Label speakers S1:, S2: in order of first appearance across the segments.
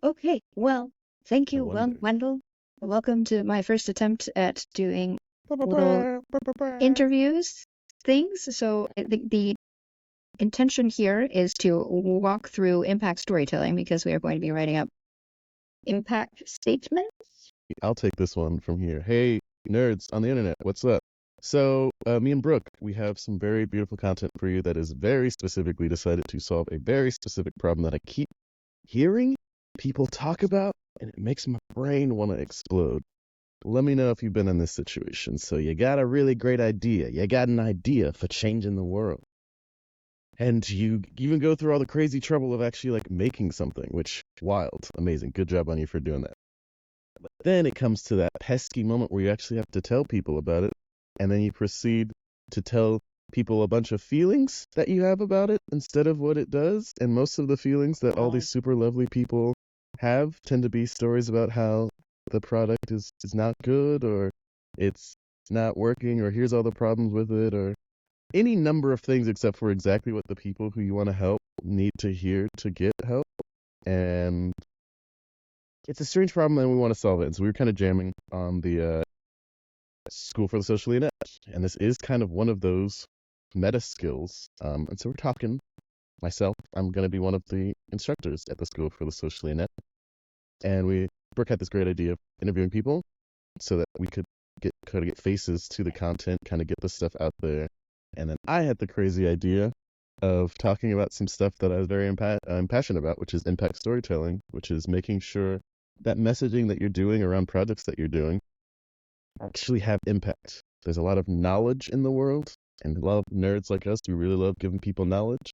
S1: Okay, well, thank
S2: I
S1: you,
S2: wonder.
S1: Wendell. Welcome to my first attempt at doing little interviews things. So I think the intention here is to walk through impact storytelling because we are going to be writing up impact statements.
S2: I'll take this one from here. Hey, nerds on the internet, what's up? So, me and Brooke, we have some very beautiful content for you that is very specifically decided to solve a very specific problem that I keep hearing people talk about, and it makes my brain want to explode. Let me know if you've been in this situation. So, you got a really great idea. You got an idea for changing the world. And you even go through all the crazy trouble of actually like making something, which wild, amazing. Good job on you for doing that. But then it comes to that pesky moment where you actually have to tell people about it, and then you proceed to tell people a bunch of feelings that you have about it instead of what it does. And most of the feelings that all these super lovely people have tend to be stories about how the product is not good, or it's not working, or here's all the problems with it, or any number of things except for exactly what the people who you want to help need to hear to get help. And it's a strange problem and we want to solve it. And so we were kind of jamming on the School for the Socially Inept. And this is kind of one of those meta skills. And so we're talking, myself, I'm going to be one of the instructors at the School for the Socially Inept. And Brooke had this great idea of interviewing people so that we could kind of get faces to the content, kind of get the stuff out there. And then I had the crazy idea of talking about some stuff that I was very passionate about, which is impact storytelling, which is making sure that messaging that you're doing around projects that you're doing actually have impact. There's a lot of knowledge in the world, and a lot of nerds like us who really love giving people knowledge.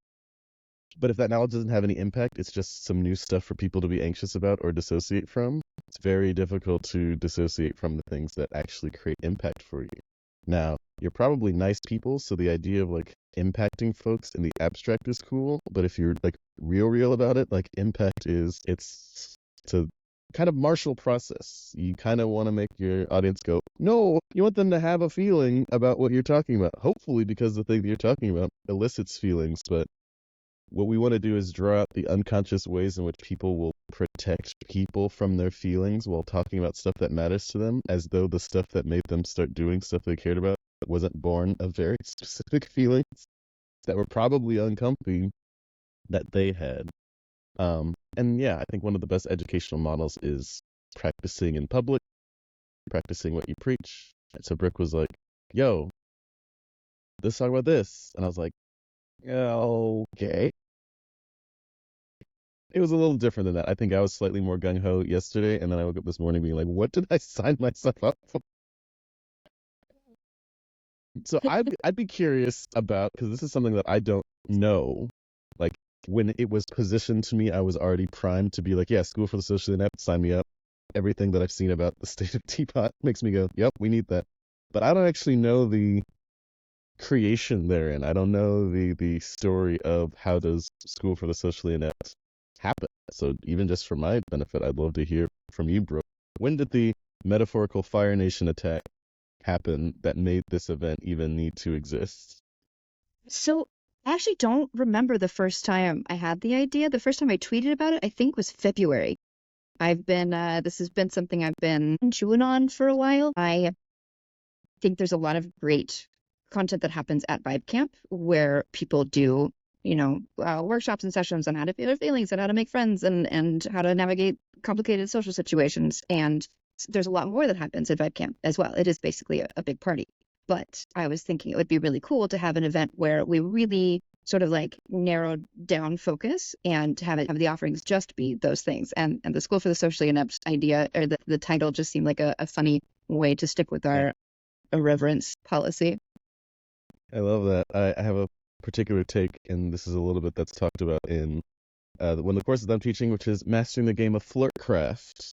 S2: But if that knowledge doesn't have any impact, it's just some new stuff for people to be anxious about or dissociate from. It's very difficult to dissociate from the things that actually create impact for you. Now, you're probably nice people, so the idea of like impacting folks in the abstract is cool. But if you're like real about it, like impact it's a kind of martial process. You kind of want to make your audience go, no, you want them to have a feeling about what you're talking about. Hopefully, because the thing that you're talking about elicits feelings. But what we want to do is draw out the unconscious ways in which people will protect people from their feelings while talking about stuff that matters to them, as though the stuff that made them start doing stuff they cared about wasn't born of very specific feelings that were probably uncomfy that they had. And yeah, I think one of the best educational models is practicing in public, practicing what you preach. And so Brick was like, yo, let's talk about this. And I was like, okay. It was a little different than that. I think I was slightly more gung-ho yesterday, and then I woke up this morning being like, what did I sign myself up for? So I'd be curious about, because this is something that I don't know. Like, when it was positioned to me, I was already primed to be like, yeah, School for the Socially Inept, sign me up. Everything that I've seen about the state of Teapot makes me go, yep, we need that. But I don't actually know the creation therein. I don't know the story of how does School for the Socially Inept happen. So even just for my benefit, I'd love to hear from you, Brooke. When did the metaphorical Fire Nation attack happen that made this event even need to exist?
S1: So I actually don't remember the first time I had the idea. The first time I tweeted about it, I think was February. This has been something I've been chewing on for a while. I think there's a lot of great content that happens at Vibecamp where people do, workshops and sessions on how to feel their feelings and how to make friends and how to navigate complicated social situations. And there's a lot more that happens at Vibecamp as well. It is basically a big party. But I was thinking it would be really cool to have an event where we really sort of like narrowed down focus and have the offerings just be those things. And the School for the Socially Inept idea, or the title, just seemed like a funny way to stick with our irreverence policy.
S2: I love that. I have a particular take, and this is a little bit that's talked about in one of the courses I'm teaching, which is mastering the game of Flirtcraft.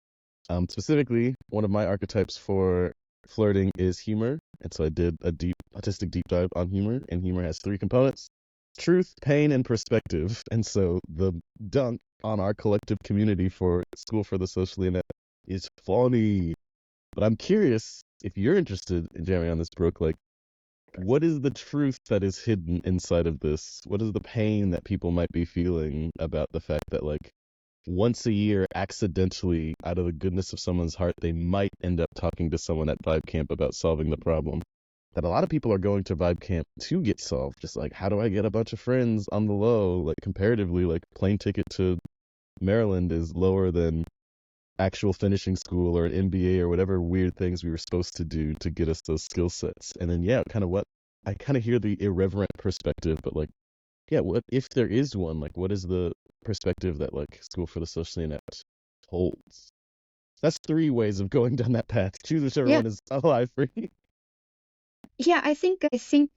S2: Specifically, one of my archetypes for flirting is humor, and so I did a deep autistic deep dive on humor, and humor has 3 components: truth, pain, and perspective. And so the dunk on our collective community for School for the Socially Inept is funny. But I'm curious if you're interested in jamming on this, Brooke, like, what is the truth that is hidden inside of this? What is the pain that people might be feeling about the fact that, like, once a year, accidentally, out of the goodness of someone's heart, they might end up talking to someone at Vibecamp about solving the problem. That a lot of people are going to Vibecamp to get solved. Just like, how do I get a bunch of friends on the low? Like, comparatively, like, plane ticket to Maryland is lower than actual finishing school or an MBA or whatever weird things we were supposed to do to get us those skill sets. And then, yeah, kind of what I kind of hear the irreverent perspective, but like, yeah, what if there is one? Like, what is the perspective that like School for the Socially Inept holds? That's three ways of going down that path. Choose whichever
S1: Yeah.
S2: one is alive for you.
S1: Yeah, I mean,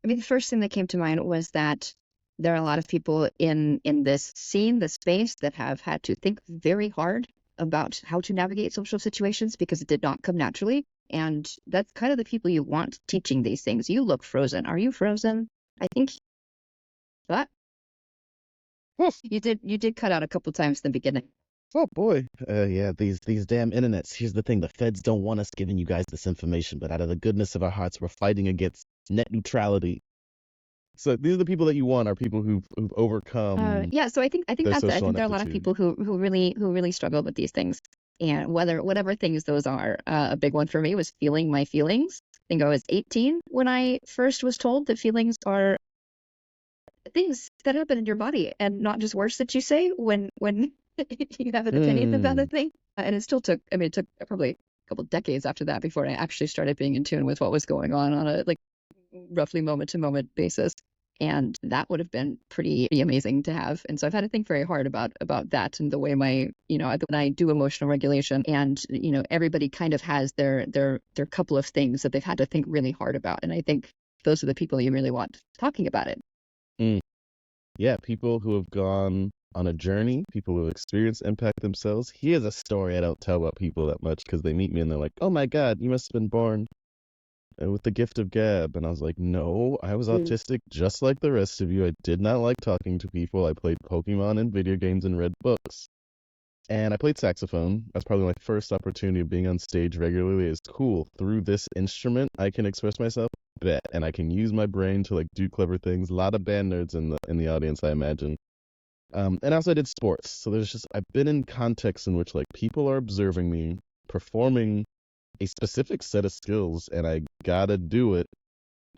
S1: the first thing that came to mind was that there are a lot of people in this scene, this space, that have had to think very hard about how to navigate social situations because it did not come naturally. And that's kind of the people you want teaching these things. You look frozen. Are you frozen? I think what? You did cut out a couple times in the beginning.
S2: Oh boy. Yeah, these damn internets. Here's the thing: the feds don't want us giving you guys this information, but out of the goodness of our hearts, we're fighting against net neutrality. So these are the people that you want, are people who've overcome
S1: Yeah, so I think
S2: their
S1: that's it. I
S2: social
S1: think there are a lot of
S2: ineptitude.
S1: people who really struggle with these things, and whatever things those are. A big one for me was feeling my feelings. I think I was 18 when I first was told that feelings are things that happen in your body and not just words that you say when you have an opinion about a
S2: Hmm.
S1: thing. And it still took, I mean, it took probably a couple decades after that before I actually started being in tune with what was going on a like roughly moment to moment basis. And that would have been pretty amazing to have. And so I've had to think very hard about that and the way my, when I do emotional regulation, and everybody kind of has their couple of things that they've had to think really hard about. And I think those are the people you really want talking about it.
S2: Mm. Yeah, people who have gone on a journey, people who have experienced impact themselves. Here's a story I don't tell about people that much because they meet me and they're like, "Oh my God, you must have been born with the gift of gab." And I was like, "No, I was
S1: Mm.
S2: autistic just like the rest of you. I did not like talking to people. I played Pokemon and video games and read books. And I played saxophone. That's probably my first opportunity of being on stage regularly. Is cool. Through this instrument, I can express myself. Bet, and I can use my brain to like do clever things. A lot of band nerds in the audience, I imagine. And also I did sports. So there's just I've been in contexts in which like people are observing me performing a specific set of skills, and I gotta do it.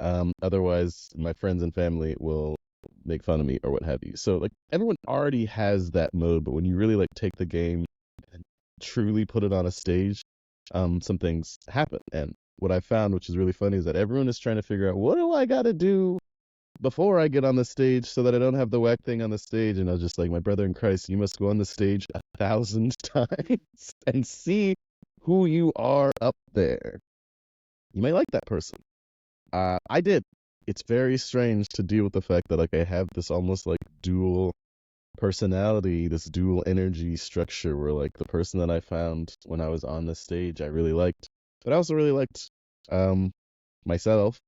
S2: Otherwise, my friends and family will make fun of me or what have you. So like everyone already has that mode, but when you really like take the game and truly put it on a stage, some things happen. And what I found, which is really funny, is that everyone is trying to figure out, what do I got to do before I get on the stage so that I don't have the whack thing on the stage. And I was just like, my brother in Christ, you must go on the stage 1,000 times and see who you are up there. You may like that person. I did. It's very strange to deal with the fact that like I have this almost like dual personality, this dual energy structure where like the person that I found when I was on the stage I really liked, but I also really liked myself,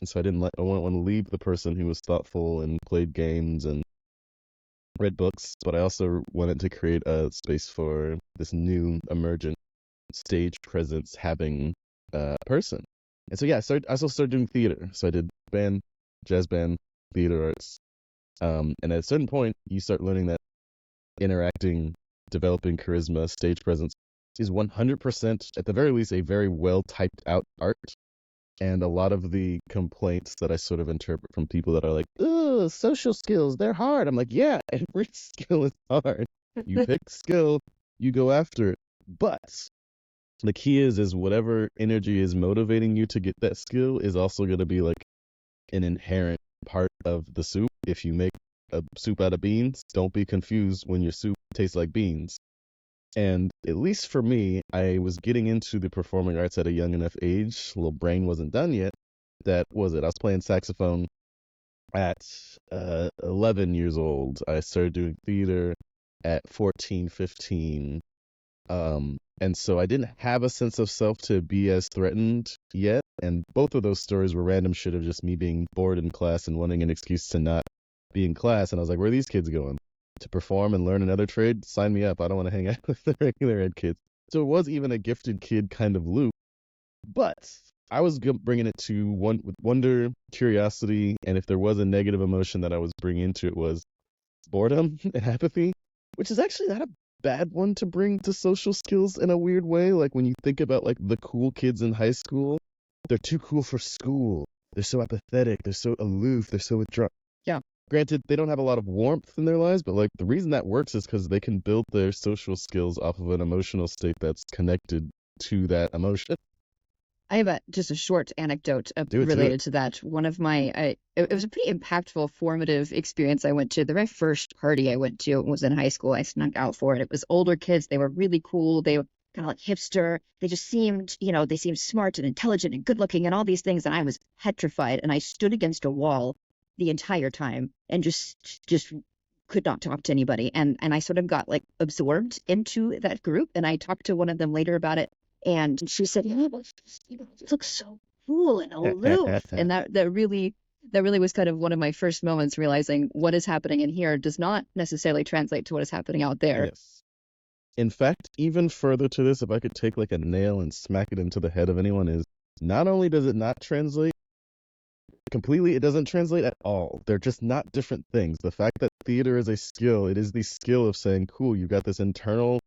S2: and so I wouldn't want to leave the person who was thoughtful and played games and read books, but I also wanted to create a space for this new emergent stage presence having person. And so yeah, I also started doing theater. So I did band, jazz band, theater arts. And at a certain point, you start learning that interacting, developing charisma, stage presence is 100%, at the very least, a very well typed out art. And a lot of the complaints that I sort of interpret from people that are like, "Ugh, social skills, they're hard." I'm like, yeah, every skill is hard. You pick skill, you go after it. But the key is whatever energy is motivating you to get that skill is also going to be like an inherent part of the soup. If you make a soup out of beans, don't be confused when your soup tastes like beans. And at least for me, I was getting into the performing arts at a young enough age. Little brain wasn't done yet. That was it. I was playing saxophone at 11 years old. I started doing theater at 14, 15. And so I didn't have a sense of self to be as threatened yet. And both of those stories were random shit of just me being bored in class and wanting an excuse to not be in class. And I was like, where are these kids going? To perform and learn another trade? Sign me up. I don't want to hang out with the regular ed kids. So it was even a gifted kid kind of loop. But I was bringing it to one with wonder, curiosity, and if there was a negative emotion that I was bringing into it was boredom and apathy. which is actually not a bad one to bring to social skills in a weird way. Like when you think about like the cool kids in high school, they're too cool for school. They're so apathetic. They're so aloof. They're so withdrawn. Yeah. Granted, they don't have a lot of warmth in their lives, but like the reason that works is because they can build their social skills off of an emotional state that's connected to that emotion.
S1: I have just a short anecdote related to that. One of my, it was a pretty impactful, formative experience I went to. The very first party I went to was in high school. I snuck out for it. It was older kids. They were really cool. They were kind of like hipster. They just seemed, they seemed smart and intelligent and good looking and all these things. And I was petrified. And I stood against a wall the entire time and just could not talk to anybody. And I sort of got like absorbed into that group. And I talked to one of them later about it. And she said, you look so cool and aloof. And that really was kind of one of my first moments realizing what is happening in here does not necessarily translate to what is happening out there.
S2: Yes. In fact, even further to this, if I could take like a nail and smack it into the head of anyone, is not only does it not translate completely, it doesn't translate at all. They're just not different things. The fact that theater is a skill, it is the skill of saying, cool, you've got this internal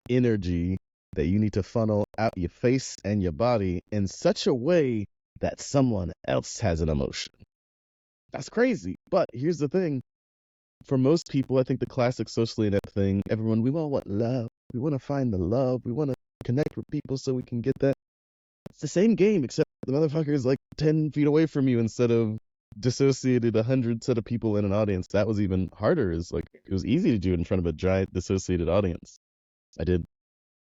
S2: energy that you need to funnel out your face and your body in such a way that someone else has an emotion. That's crazy. But here's the thing. For most people, I think the classic socially inept thing, everyone, we all want love. We want to find the love. We want to connect with people so we can get that. It's the same game, except the motherfucker is like 10 feet away from you instead of dissociated 100 set of people in an audience. That was even harder. Is like it was easy to do it in front of a giant dissociated audience. I did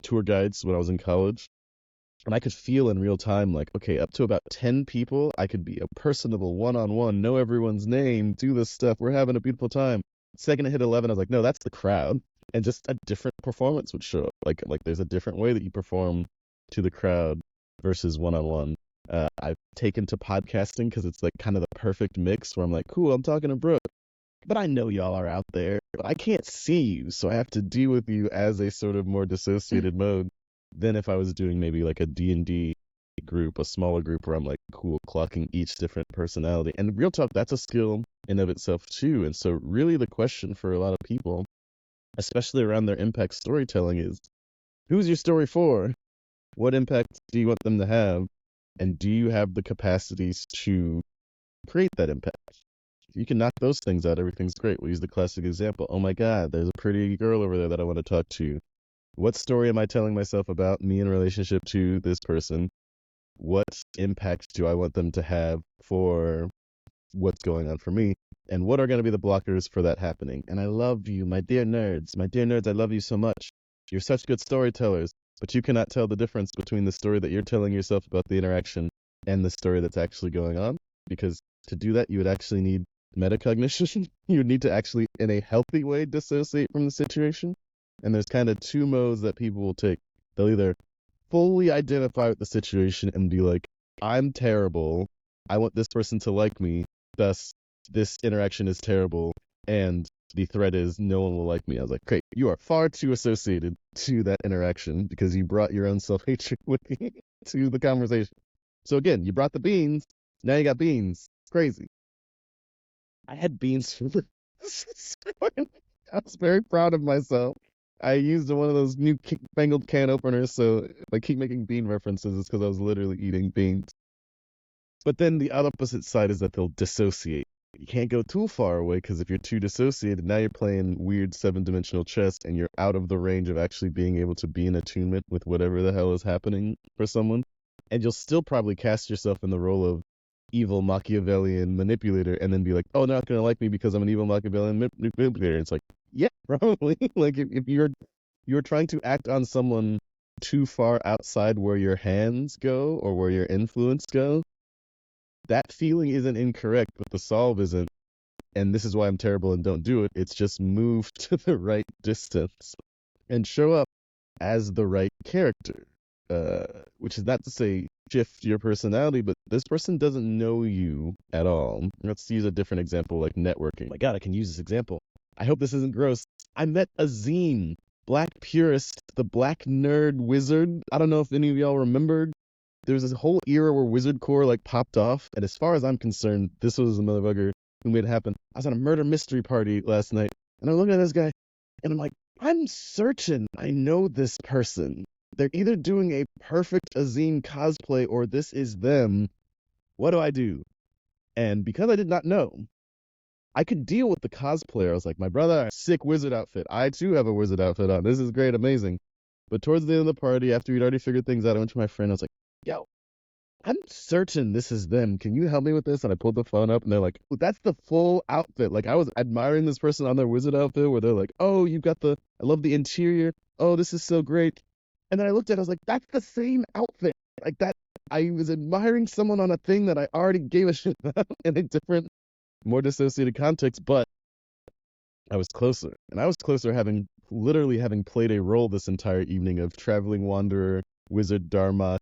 S2: tour guides when I was in college, and I could feel in real time, like, okay, up to about 10 people, I could be a personable one-on-one, know everyone's name, do this stuff. We're having a beautiful time. Second I hit 11, I was like, no, that's the crowd. And just a different performance would show up. Like there's a different way that you perform to the crowd versus one-on-one. I've taken to podcasting because it's like kind of the perfect mix where I'm like, cool, I'm talking to Brooke, but I know y'all are out there, but I can't see you, so I have to deal with you as a sort of more dissociated mode than if I was doing maybe like a D&D group, a smaller group where I'm like, cool, clocking each different personality. And real talk, that's a skill in of itself too. And so really the question for a lot of people, especially around their impact storytelling, is who's your story for? What impact do you want them to have? And do you have the capacities to create that impact? If you can knock those things out, everything's great. We'll use the classic example. Oh my God, there's a pretty girl over there that I want to talk to. What story am I telling myself about me in relationship to this person? What impact do I want them to have for what's going on for me? And what are going to be the blockers for that happening? And I love you, my dear nerds. My dear nerds, I love you so much. You're such good storytellers, but you cannot tell the difference between the story that you're telling yourself about the interaction and the story that's actually going on. Because to do that, you would actually need metacognition. You would need to actually, in a healthy way, dissociate from the situation. And there's kind of two modes that people will take. They'll either fully identify with the situation and be like, I'm terrible. I want this person to like me. Thus, this interaction is terrible. And the threat is no one will like me. I was like, great. You are far too associated to that interaction because you brought your own self-hatred with you to the conversation. So again, you brought the beans. Now you got beans. Crazy. I had beans for the I was very proud of myself. I used one of those new fangled can openers, so if I keep making bean references, it's because I was literally eating beans. But then the opposite side is that they'll dissociate. You can't go too far away, because if you're too dissociated, now you're playing weird 7-dimensional chess, and you're out of the range of actually being able to be in attunement with whatever the hell is happening for someone. And you'll still probably cast yourself in the role of evil Machiavellian manipulator and then be like, oh, not gonna like me because I'm an evil Machiavellian manipulator. It's like, yeah, probably. Like if you're trying to act on someone too far outside where your hands go or where your influence go, that feeling isn't incorrect, but the solve isn't. And this is why I'm terrible and don't do it. It's just move to the right distance and show up as the right character. Which is not to say shift your personality, but this person doesn't know you at all. Let's use a different example, like networking. Oh my God, I can use this example. I hope this isn't gross. I met Azim, Black Purist, the Black Nerd Wizard. I don't know if any of y'all remembered. There was this whole era where Wizardcore like popped off, and as far as I'm concerned, this was the motherfucker who made it happen. I was at a murder mystery party last night, and I'm looking at this guy. And I'm like, I'm certain I know this person. They're either doing a perfect Azine cosplay or this is them. What do I do? And because I did not know, I could deal with the cosplayer. I was like, my brother, sick wizard outfit. I too have a wizard outfit on. This is great, amazing. But towards the end of the party, after we'd already figured things out, I went to my friend. I was like, yo, I'm certain this is them. Can you help me with this? And I pulled the phone up and they're like, oh, that's the full outfit. Like I was admiring this person on their wizard outfit where they're like, oh, you got I love the interior. Oh, this is so great. And then I looked at it, I was like, that's the same outfit. Like that, I was admiring someone on a thing that I already gave a shit about in a different, more dissociated context, but I was closer. And I was closer literally having played a role this entire evening of traveling wanderer, wizard, dharma,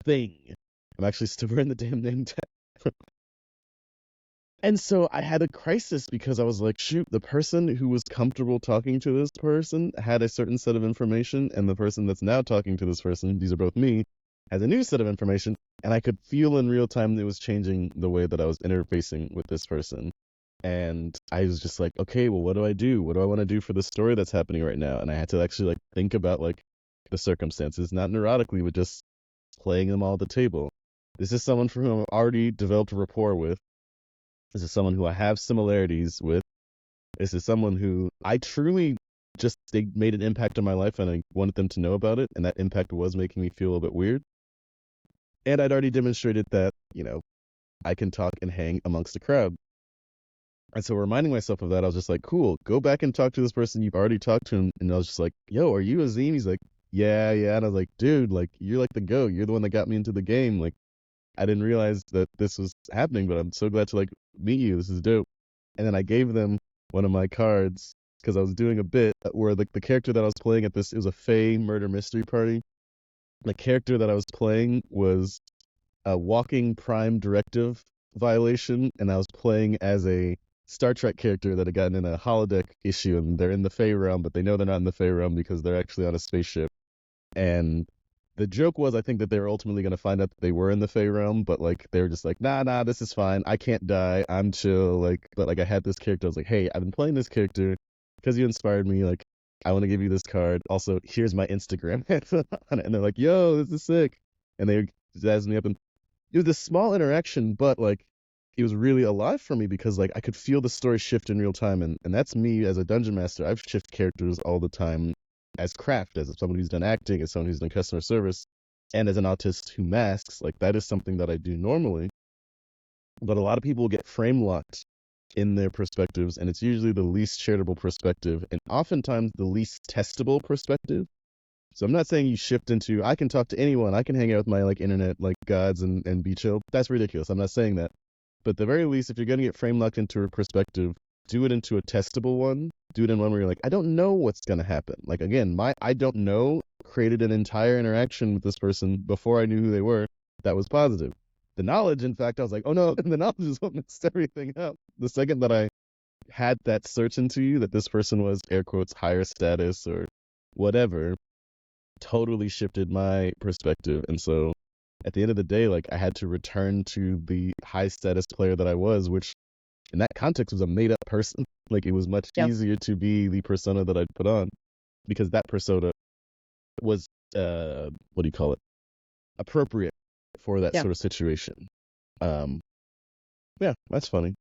S2: thing. I'm actually still wearing the damn name tag. And so I had a crisis because I was like, shoot, the person who was comfortable talking to this person had a certain set of information, and the person that's now talking to this person, these are both me, has a new set of information, and I could feel in real time that it was changing the way that I was interfacing with this person. And I was just like, okay, well, what do I do? What do I want to do for the story that's happening right now? And I had to actually like think about like the circumstances, not neurotically, but just playing them all at the table. This is someone for whom I've already developed a rapport with. This is someone who I have similarities with. This is someone who I truly they made an impact on my life and I wanted them to know about it. And that impact was making me feel a bit weird. And I'd already demonstrated that, I can talk and hang amongst a crowd. And so reminding myself of that, I was just like, cool, go back and talk to this person you've already talked to. And I was just like, yo, are you Azim? He's like, yeah. And I was like, dude, like, you're like the GOAT. You're the one that got me into the game. Like, I didn't realize that this was happening, but I'm so glad to like meet you. This is dope. And then I gave them one of my cards because I was doing a bit where the character that I was playing it was a Fae murder mystery party. The character that I was playing was a walking prime directive violation, and I was playing as a Star Trek character that had gotten in a holodeck issue, and they're in the Fae realm, but they know they're not in the Fae realm because they're actually on a spaceship. And the joke was, I think that they were ultimately going to find out that they were in the Fae realm, but like they were just like, nah, this is fine. I can't die. I'm chill. Like, but like I had this character. I was like, hey, I've been playing this character because you inspired me. Like, I want to give you this card. Also, here's my Instagram. And they're like, yo, this is sick. And they jazzed me up, and it was this small interaction, but like it was really alive for me because like I could feel the story shift in real time, and that's me as a dungeon master. I've shifted characters all the time as craft, as someone who's done acting, as someone who's done customer service, and as an autist who masks. Like that is something that I do normally, but a lot of people get frame locked in their perspectives, and it's usually the least charitable perspective and oftentimes the least testable perspective. So I'm not saying you shift into, I can talk to anyone, I can hang out with my like internet like gods and be chill. That's ridiculous. I'm not saying that. But at the very least, if you're going to get frame locked into a perspective, do it into a testable one. Do it in one where you're like, I don't know what's going to happen. Like again, my I don't know created an entire interaction with this person before I knew who they were. That was positive. The knowledge, in fact, I was like, oh no, the knowledge is what messed everything up. The second that I had that certainty that this person was air quotes higher status or whatever, totally shifted my perspective. And so at the end of the day, like I had to return to the high status player that I was, which in that context was a made up person. Like it was much easier to be the persona that I'd put on because that persona was what do you call it? Appropriate for that sort of situation. Yeah, that's funny.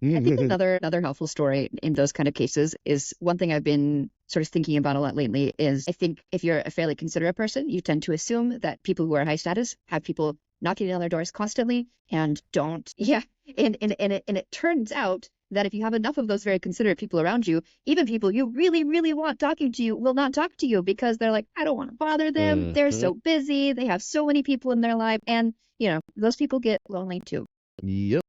S1: I think another helpful story in those kind of cases is one thing I've been sort of thinking about a lot lately is I think if you're a fairly considerate person, you tend to assume that people who are high status have people knocking on their doors constantly and don't. Yeah. And it turns out that if you have enough of those very considerate people around you, even people you really, really want talking to you will not talk to you because they're like, I don't want to bother them. They're so busy. They have so many people in their life. And, those people get lonely too.
S2: Yep.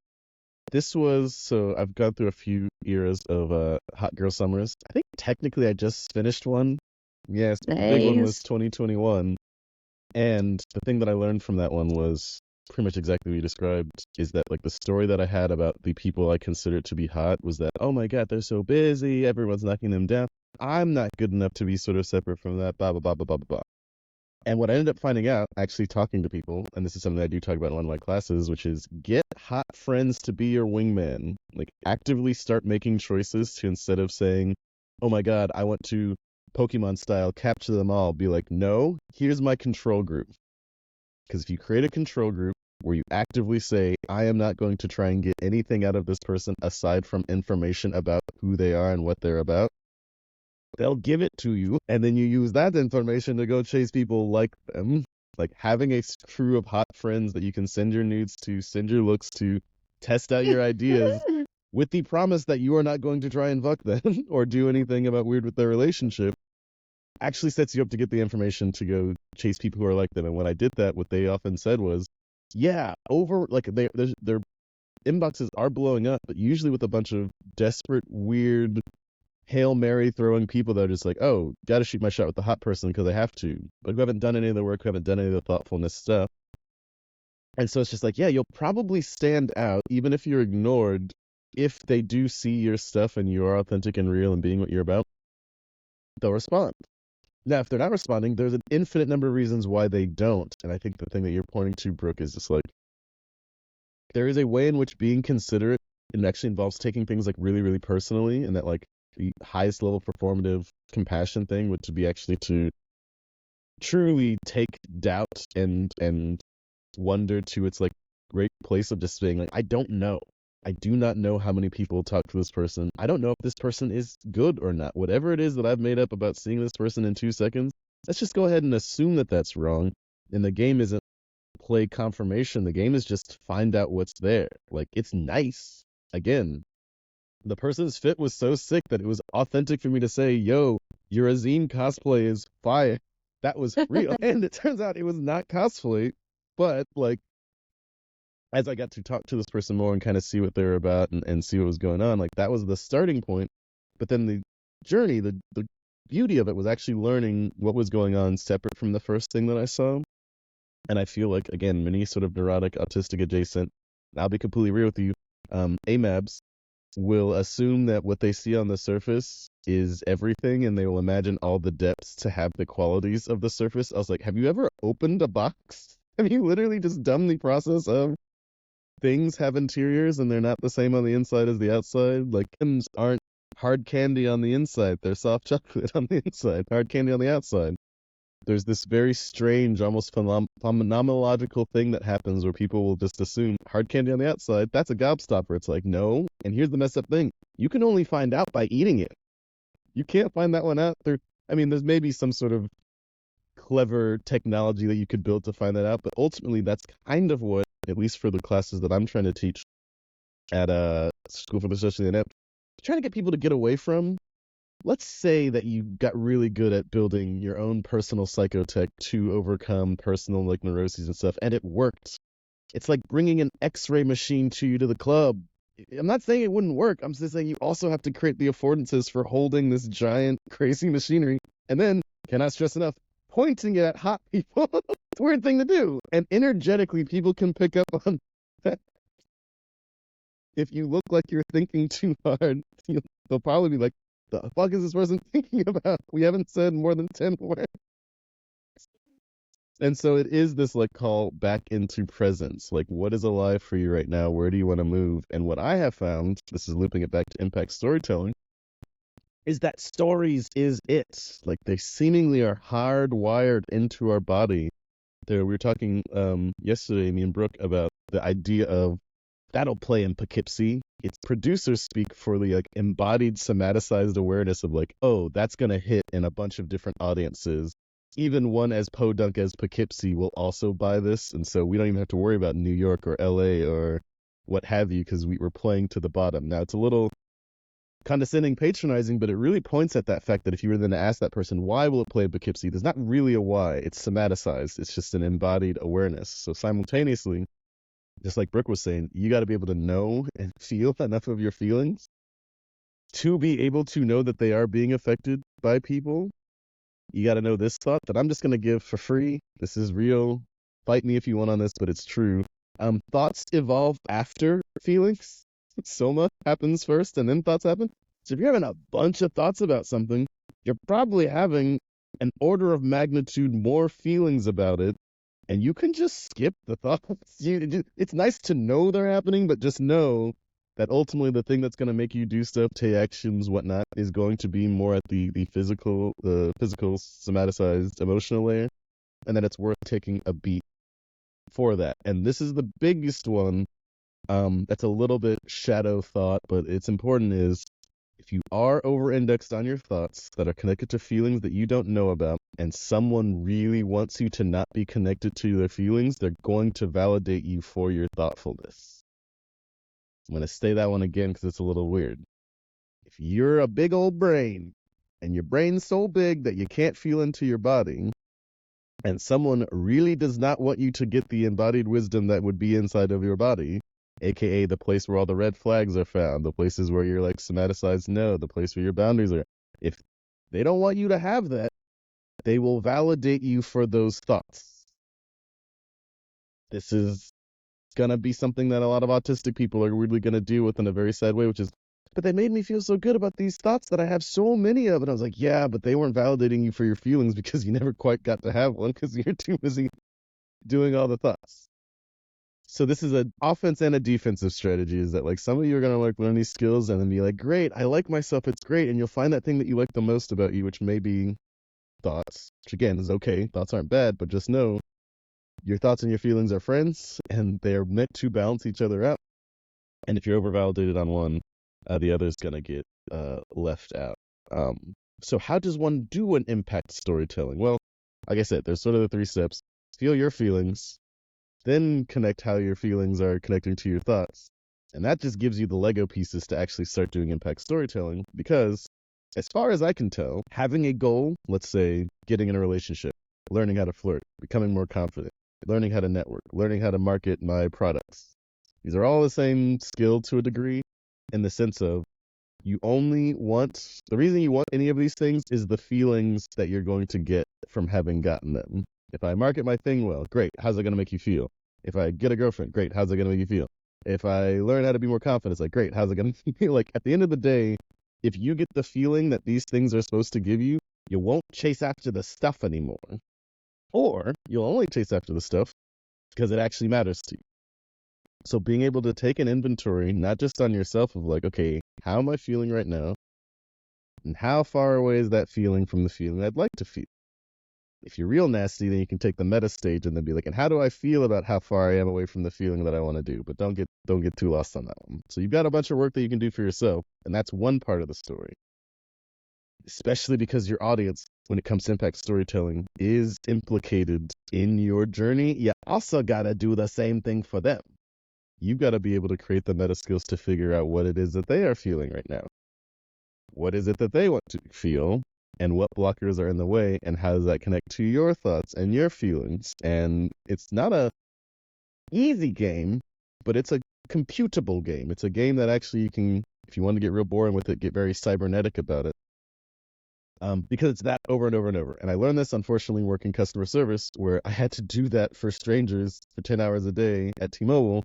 S2: So I've gone through a few eras of hot girl summers. I think technically I just finished one. Yes, the big one was 2021. And the thing that I learned from that one was pretty much exactly what you described, is that like the story that I had about the people I considered to be hot was that, oh my God, they're so busy, everyone's knocking them down. I'm not good enough to be sort of separate from that, blah, blah, blah, blah, blah, blah. And what I ended up finding out, actually talking to people, and this is something I do talk about in one of my classes, which is get hot friends to be your wingman. Like actively start making choices to, instead of saying, oh my God, I want to Pokemon style capture them all. Be like, no, here's my control group. Because if you create a control group where you actively say, I am not going to try and get anything out of this person aside from information about who they are and what they're about, they'll give it to you. And then you use that information to go chase people like them. Like having a crew of hot friends that you can send your nudes to, send your looks to, test out your ideas with the promise that you are not going to try and fuck them or do anything about weird with their relationship actually sets you up to get the information to go chase people who are like them. And when I did that, what they often said was, yeah, over like their inboxes are blowing up, but usually with a bunch of desperate, weird, Hail Mary throwing people that are just like, oh, gotta shoot my shot with the hot person because I have to, but who haven't done any of the work, who haven't done any of the thoughtfulness stuff. And so it's just like, yeah, you'll probably stand out even if you're ignored if they do see your stuff and you are authentic and real and being what you're about, they'll respond. Now, if they're not responding, there's an infinite number of reasons why they don't. And I think the thing that you're pointing to, Brooke, is just like, there is a way in which being considerate, it actually involves taking things like really, really personally, and that like the highest level performative compassion thing would to be actually to truly take doubt and wonder to its like great place of just being like, I don't know. I do not know how many people talk to this person. I don't know if this person is good or not. Whatever it is that I've made up about seeing this person in 2 seconds, let's just go ahead and assume that that's wrong. And the game isn't play confirmation. The game is just find out what's there. Like, it's nice. Again, the person's fit was so sick that it was authentic for me to say, yo, your Azine cosplay is fire. That was real. And it turns out it was not cosplay, but like, as I got to talk to this person more and kind of see what they're about and see what was going on, like that was the starting point. But then the journey, the beauty of it was actually learning what was going on separate from the first thing that I saw. And I feel like, again, many sort of neurotic, autistic adjacent, I'll be completely real with you, AMABs will assume that what they see on the surface is everything and they will imagine all the depths to have the qualities of the surface. I was like, have you ever opened a box? Have you literally just done the process of things have interiors and they're not the same on the inside as the outside? Like, Kims aren't hard candy on the inside. They're soft chocolate on the inside, hard candy on the outside. There's this very strange, almost phenomenological thing that happens where people will just assume hard candy on the outside, that's a gobstopper. It's like, no. And here's the messed up thing. You can only find out by eating it. You can't find that one out through, I mean, there's maybe some sort of clever technology that you could build to find that out, but ultimately that's kind of what, at least for the classes that I'm trying to teach at School for the Socially Inept, trying to get people to get away from. Let's say that you got really good at building your own personal psychotech to overcome personal like neuroses and stuff, and it worked. It's like bringing an X-ray machine to you to the club. I'm not saying it wouldn't work. I'm just saying you also have to create the affordances for holding this giant, crazy machinery, and then, cannot stress enough, pointing it at hot people. It's a weird thing to do. And energetically, people can pick up on that. If you look like you're thinking too hard, they'll probably be like, the fuck is this person thinking about? We haven't said more than 10 words. And so it is this like call back into presence. Like, what is alive for you right now? Where do you want to move? And what I have found, this is looping it back to impact storytelling, is that stories is it. Like, they seemingly are hardwired into our body. We were talking yesterday, me and Brooke, about the idea of that'll play in Poughkeepsie. It's producers speak for the like embodied somaticized awareness of like, oh, that's going to hit in a bunch of different audiences. Even one as podunk as Poughkeepsie will also buy this. And so we don't even have to worry about New York or LA or what have you, because we were playing to the bottom. Now, it's a little condescending, patronizing, but it really points at that fact that if you were then to ask that person, why will it play Poughkeepsie? There's not really a why. It's somaticized. It's just an embodied awareness. So simultaneously, just like Brooke was saying, you got to be able to know and feel enough of your feelings to be able to know that they are being affected by people. You got to know this thought that I'm just going to give for free. This is real. Fight me if you want on this, but it's true. Thoughts evolve after feelings. Soma happens first and then thoughts happen. So if you're having a bunch of thoughts about something, you're probably having an order of magnitude more feelings about it. And you can just skip the thoughts. It's nice to know they're happening, but just know that ultimately the thing that's going to make you do stuff, take actions, whatnot, is going to be more at the physical, somaticized emotional layer, and that it's worth taking a beat for that. And this is the biggest one. That's a little bit shadow thought, but it's important, is if you are over-indexed on your thoughts that are connected to feelings that you don't know about, and someone really wants you to not be connected to their feelings, they're going to validate you for your thoughtfulness. I'm going to say that one again because it's a little weird. If you're a big old brain, and your brain's so big that you can't feel into your body, and someone really does not want you to get the embodied wisdom that would be inside of your body, aka the place where all the red flags are found, the places where you're like somaticized no, the place where your boundaries are, if they don't want you to have that, they will validate you for those thoughts. This is going to be something that a lot of autistic people are really going to deal with in a very sad way, which is, but they made me feel so good about these thoughts that I have so many of. And I was like, yeah, but they weren't validating you for your feelings because you never quite got to have one because you're too busy doing all the thoughts. So this is an offense and a defensive strategy, is that like some of you are going to like learn these skills and then be like, great, I like myself, it's great. And you'll find that thing that you like the most about you, which may be thoughts, which again is okay. Thoughts aren't bad, but just know your thoughts and your feelings are friends and they're meant to balance each other out. And if you're overvalidated on one, the other is going to get left out. So how does one do an impact storytelling? Well, like I said, there's sort of the 3 steps. Feel your feelings, then connect how your feelings are connecting to your thoughts. And that just gives you the Lego pieces to actually start doing impact storytelling, because as far as I can tell, having a goal, let's say getting in a relationship, learning how to flirt, becoming more confident, learning how to network, learning how to market my products, these are all the same skill to a degree, in the sense of the reason you want any of these things is the feelings that you're going to get from having gotten them. If I market my thing well, great, how's it going to make you feel? If I get a girlfriend, great, how's it going to make you feel? If I learn how to be more confident, it's like, great, how's it going to feel? Like, at the end of the day, if you get the feeling that these things are supposed to give you, you won't chase after the stuff anymore. Or you'll only chase after the stuff because it actually matters to you. So being able to take an inventory, not just on yourself, of like, okay, how am I feeling right now? And how far away is that feeling from the feeling I'd like to feel? If you're real nasty, then you can take the meta stage and then be like, and how do I feel about how far I am away from the feeling that I want to do? But don't get too lost on that one. So you've got a bunch of work that you can do for yourself, and that's one part of the story. Especially because your audience, when it comes to impact storytelling, is implicated in your journey. You also got to do the same thing for them. You've got to be able to create the meta skills to figure out what it is that they are feeling right now. What is it that they want to feel? And what blockers are in the way? And how does that connect to your thoughts and your feelings? And it's not a easy game, but it's a computable game. It's a game that actually you can, if you want to get real boring with it, get very cybernetic about it. Because it's that over and over and over. And I learned this, unfortunately, working customer service, where I had to do that for strangers for 10 hours a day at T-Mobile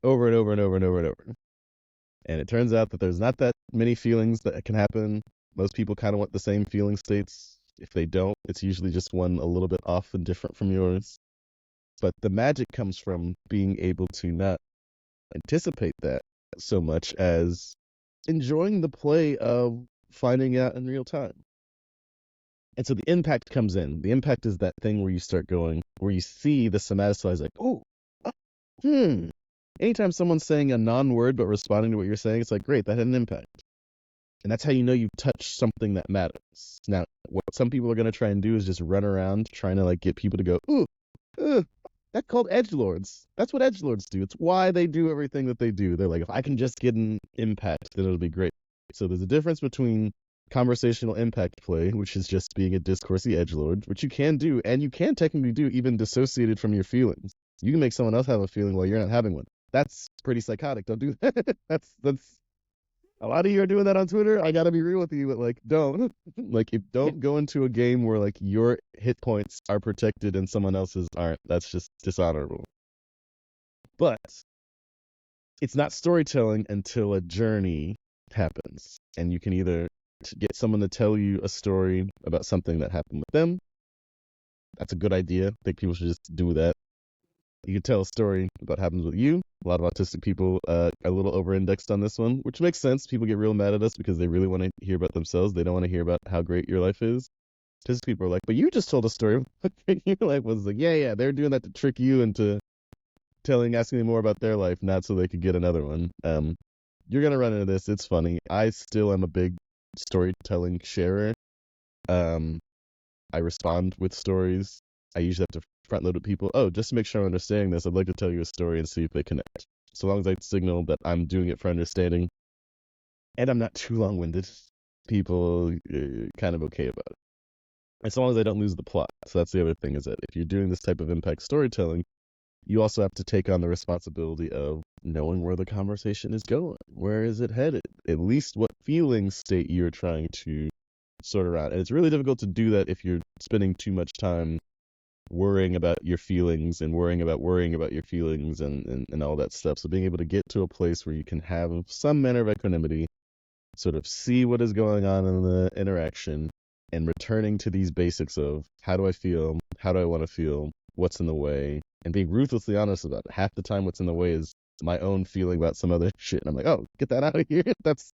S2: over and over and over and over and over. And it turns out that there's not that many feelings that can happen. Most people kind of want the same feeling states. If they don't, it's usually just one a little bit off and different from yours. But the magic comes from being able to not anticipate that so much as enjoying the play of finding out in real time. And so the impact comes in. The impact is that thing where you start going, where you see the somaticized, like, oh, Anytime someone's saying a non-word but responding to what you're saying, it's like, great, that had an impact. And that's how you know you've touched something that matters. Now, what some people are going to try and do is just run around trying to like get people to go, that's called edgelords. That's what edgelords do. It's why they do everything that they do. They're like, if I can just get an impact, then it'll be great. So there's a difference between conversational impact play, which is just being a discoursey edgelord, which you can do, and you can technically do even dissociated from your feelings. You can make someone else have a feeling while you're not having one. That's pretty psychotic. Don't do that. That's a lot of you are doing that on Twitter. I gotta be real with you, but like, don't don't go into a game where like your hit points are protected and someone else's aren't. That's just dishonorable. But it's not storytelling until a journey happens, and you can either get someone to tell you a story about something that happened with them. That's a good idea. I think people should just do that. You can tell a story about what happens with you. A lot of autistic people are a little over-indexed on this one, which makes sense. People get real mad at us because they really want to hear about themselves. They don't want to hear about how great your life is. Autistic people are like, but you just told a story of how great your life was. Like, yeah, they're doing that to trick you into asking me more about their life, not so they could get another one. You're gonna run into this. It's funny. I still am a big storytelling sharer. I respond with stories. I usually have to front load with people. Oh, just to make sure I'm understanding this, I'd like to tell you a story and see if they connect. So long as I signal that I'm doing it for understanding and I'm not too long-winded, people kind of okay about it. As long as I don't lose the plot. So that's the other thing, is that if you're doing this type of impact storytelling, you also have to take on the responsibility of knowing where the conversation is going. Where is it headed? At least what feeling state you're trying to sort around. And it's really difficult to do that if you're spending too much time worrying about your feelings and worrying about your feelings and all that stuff. So being able to get to a place where you can have some manner of equanimity, sort of see what is going on in the interaction, and returning to these basics of how do I feel, how do I want to feel, what's in the way, and being ruthlessly honest about it. Half the time what's in the way is my own feeling about some other shit. And I'm like, oh, get that out of here. That's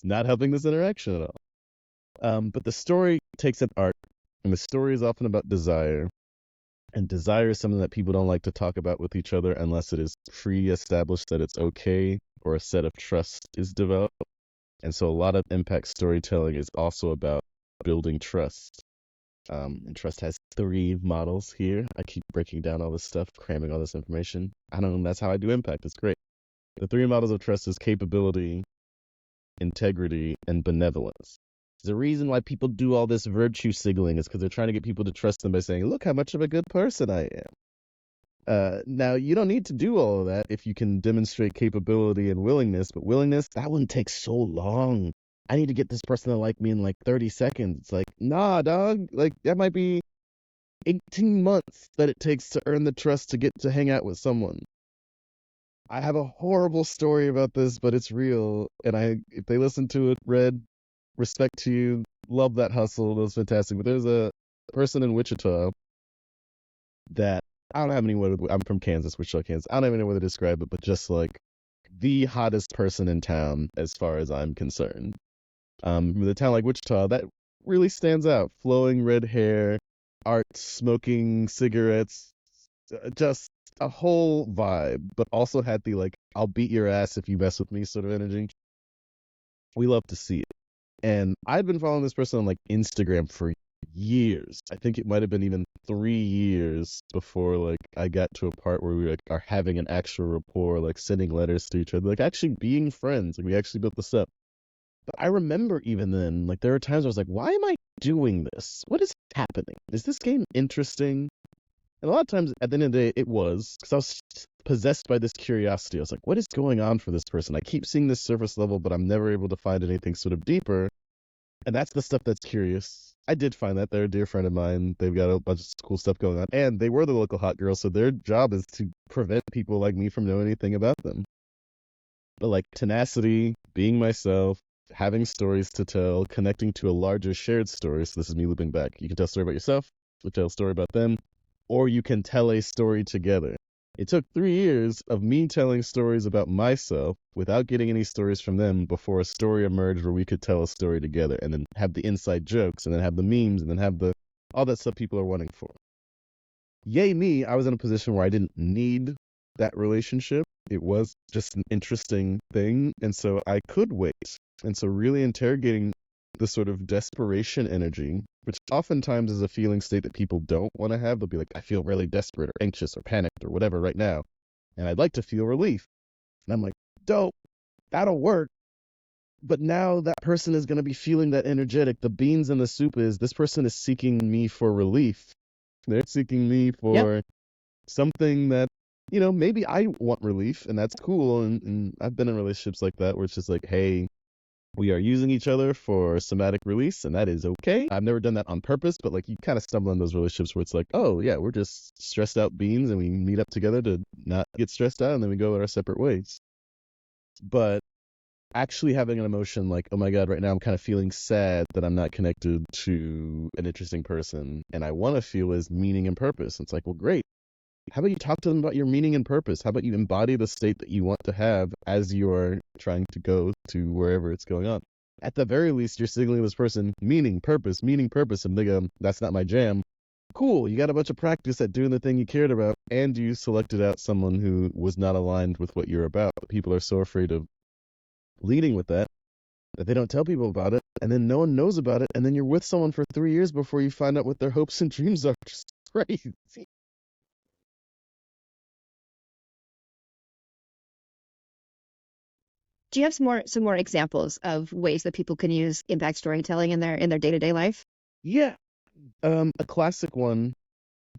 S2: not helping this interaction at all. But the story takes an arc, and the story is often about desire. And desire is something that people don't like to talk about with each other unless it is pre-established that it's okay or a set of trust is developed. And so a lot of impact storytelling is also about building trust. And trust has 3 models here. I keep breaking down all this stuff, cramming all this information. I don't know, that's how I do impact. It's great. The 3 models of trust is capability, integrity, and benevolence. There's a reason why people do all this virtue signaling, is because they're trying to get people to trust them by saying, look how much of a good person I am. Now, you don't need to do all of that if you can demonstrate capability and willingness, but willingness, that one takes so long. I need to get this person to like me in like 30 seconds. It's like, nah, dog. Like, that might be 18 months that it takes to earn the trust to get to hang out with someone. I have a horrible story about this, but it's real. And if they listen to it, Red, respect to you. Love that hustle. That was fantastic. But there's a person in Wichita that I don't have any way. I'm from Kansas, Wichita, Kansas. I don't have any way to describe it, but just like the hottest person in town as far as I'm concerned. With a town like Wichita, that really stands out. Flowing red hair, art, smoking cigarettes, just a whole vibe, but also had the like, I'll beat your ass if you mess with me sort of energy. We love to see it. And I'd been following this person on like Instagram for years. I think it might have been even 3 years before like I got to a part where we like are having an actual rapport, like sending letters to each other, like actually being friends. Like we actually built this up. But I remember even then, like there were times I was like, why am I doing this? What is happening? Is this game interesting? And a lot of times at the end of the day, it was, because I was possessed by this curiosity. I was like, what is going on for this person? I keep seeing this surface level, but I'm never able to find anything sort of deeper. And that's the stuff that's curious. I did find that. They're a dear friend of mine. They've got a bunch of cool stuff going on. And they were the local hot girl, so their job is to prevent people like me from knowing anything about them. But like tenacity, being myself, having stories to tell, connecting to a larger shared story. So this is me looping back. You can tell a story about yourself, you tell a story about them, or you can tell a story together. It took 3 years of me telling stories about myself without getting any stories from them before a story emerged where we could tell a story together and then have the inside jokes and then have the memes and then have all that stuff people are wanting for. Yay me, I was in a position where I didn't need that relationship. It was just an interesting thing, and so I could wait. And so really interrogating the sort of desperation energy, which oftentimes is a feeling state that people don't want to have. They'll be like, I feel really desperate or anxious or panicked or whatever right now, and I'd like to feel relief. And I'm like, dope, that'll work. But now that person is going to be feeling that energetic. The beans in the soup is this person is seeking me for relief. They're seeking me for something that, you know, maybe I want relief, and that's cool. And I've been in relationships like that where it's just like, hey, we are using each other for somatic release, and that is okay. I've never done that on purpose, but like you kind of stumble in those relationships where it's like, oh yeah, we're just stressed out beings and we meet up together to not get stressed out, and then we go our separate ways. But actually having an emotion like, oh my God, right now I'm kind of feeling sad that I'm not connected to an interesting person, and I want to feel as meaning and purpose. It's like, well, great. How about you talk to them about your meaning and purpose? How about you embody the state that you want to have as you're trying to go to wherever it's going on? At the very least, you're signaling this person meaning, purpose, and they go, that's not my jam. Cool, you got a bunch of practice at doing the thing you cared about, and you selected out someone who was not aligned with what you're about. People are so afraid of leading with that they don't tell people about it, and then no one knows about it, and then you're with someone for 3 years before you find out what their hopes and dreams are. Just crazy.
S1: Do you have some more examples of ways that people can use impact storytelling in their day-to-day life?
S2: Yeah. A classic one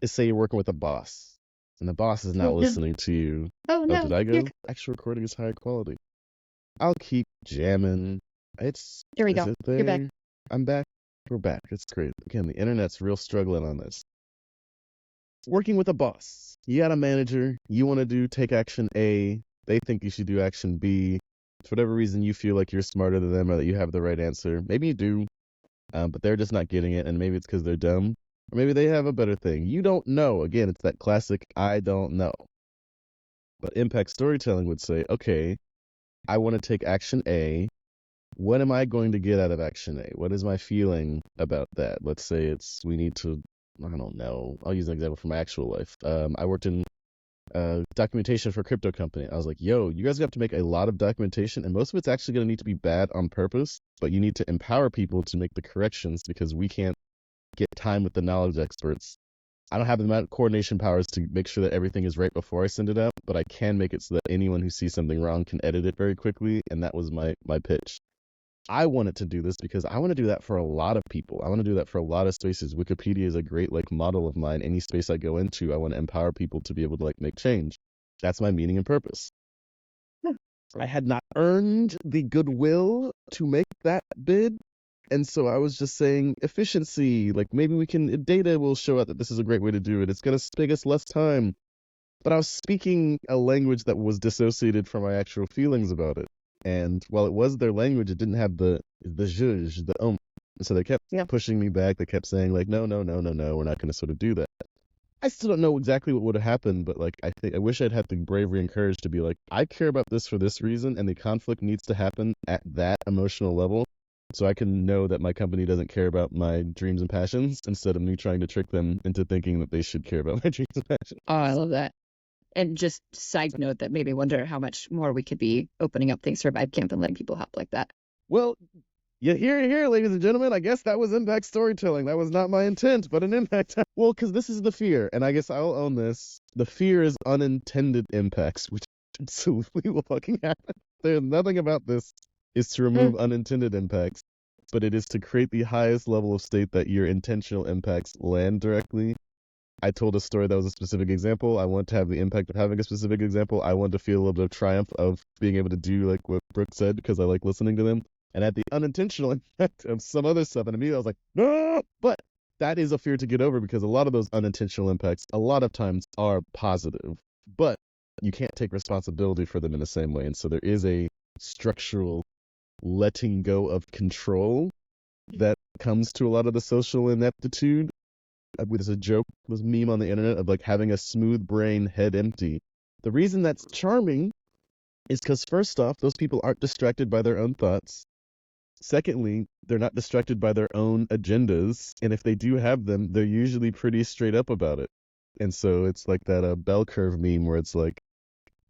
S2: is, say you're working with a boss, and the boss is not listening to you.
S1: Oh, no.
S2: Did I go? Actual recording is high quality. I'll keep jamming.
S1: There we go. You're back.
S2: I'm back. We're back. It's great. Again, the internet's real struggling on this. Working with a boss. You got a manager. You want to take action A. They think you should do action B. For whatever reason, you feel like you're smarter than them or that you have the right answer. Maybe you do, but they're just not getting it, and maybe it's because they're dumb. Or maybe they have a better thing. You don't know. Again, it's that classic, I don't know. But impact storytelling would say, okay, I want to take action A. What am I going to get out of action A? What is my feeling about that? Let's say we need to, I don't know. I'll use an example from my actual life. I worked in documentation for a crypto company. I was like, yo, you guys have to make a lot of documentation, and most of it's actually going to need to be bad on purpose, but you need to empower people to make the corrections because we can't get time with the knowledge experts. I don't have the amount of coordination powers to make sure that everything is right before I send it out, but I can make it so that anyone who sees something wrong can edit it very quickly, and that was my pitch. I wanted to do this because I want to do that for a lot of people. I want to do that for a lot of spaces. Wikipedia is a great model of mine. Any space I go into, I want to empower people to be able to make change. That's my meaning and purpose. I had not earned the goodwill to make that bid. And so I was just saying efficiency, maybe data will show out that this is a great way to do it. It's going to take us less time. But I was speaking a language that was dissociated from my actual feelings about it. And while it was their language, it didn't have the zhuzh, the So they kept pushing me back. They kept saying no, we're not going to sort of do that. I still don't know exactly what would have happened, but I wish I'd had the bravery and courage to be I care about this for this reason, and the conflict needs to happen at that emotional level, so I can know that my company doesn't care about my dreams and passions, instead of me trying to trick them into thinking that they should care about my dreams and passions.
S1: Oh, I love that. And just side note that made me wonder how much more we could be opening up things for Vibecamp and letting people help like that.
S2: Well, you hear it here, ladies and gentlemen. I guess that was impact storytelling. That was not my intent, but an impact. Well, because this is the fear, and I guess I'll own this. The fear is unintended impacts, which absolutely will fucking happen. There's nothing about this is to remove unintended impacts, but it is to create the highest level of state that your intentional impacts land directly. I told a story that was a specific example. I want to have the impact of having a specific example. I want to feel a little bit of triumph of being able to do what Brooke said, because I like listening to them. And at the unintentional impact of some other stuff, and immediately I was like, no! But that is a fear to get over, because a lot of those unintentional impacts, a lot of times, are positive. But you can't take responsibility for them in the same way. And so there is a structural letting go of control that comes to a lot of the social ineptitude. There's a joke, this meme on the internet of having a smooth brain, head empty. The reason that's charming is because, first off, those people aren't distracted by their own thoughts. Secondly, they're not distracted by their own agendas. And if they do have them, they're usually pretty straight up about it. And so it's that bell curve meme where it's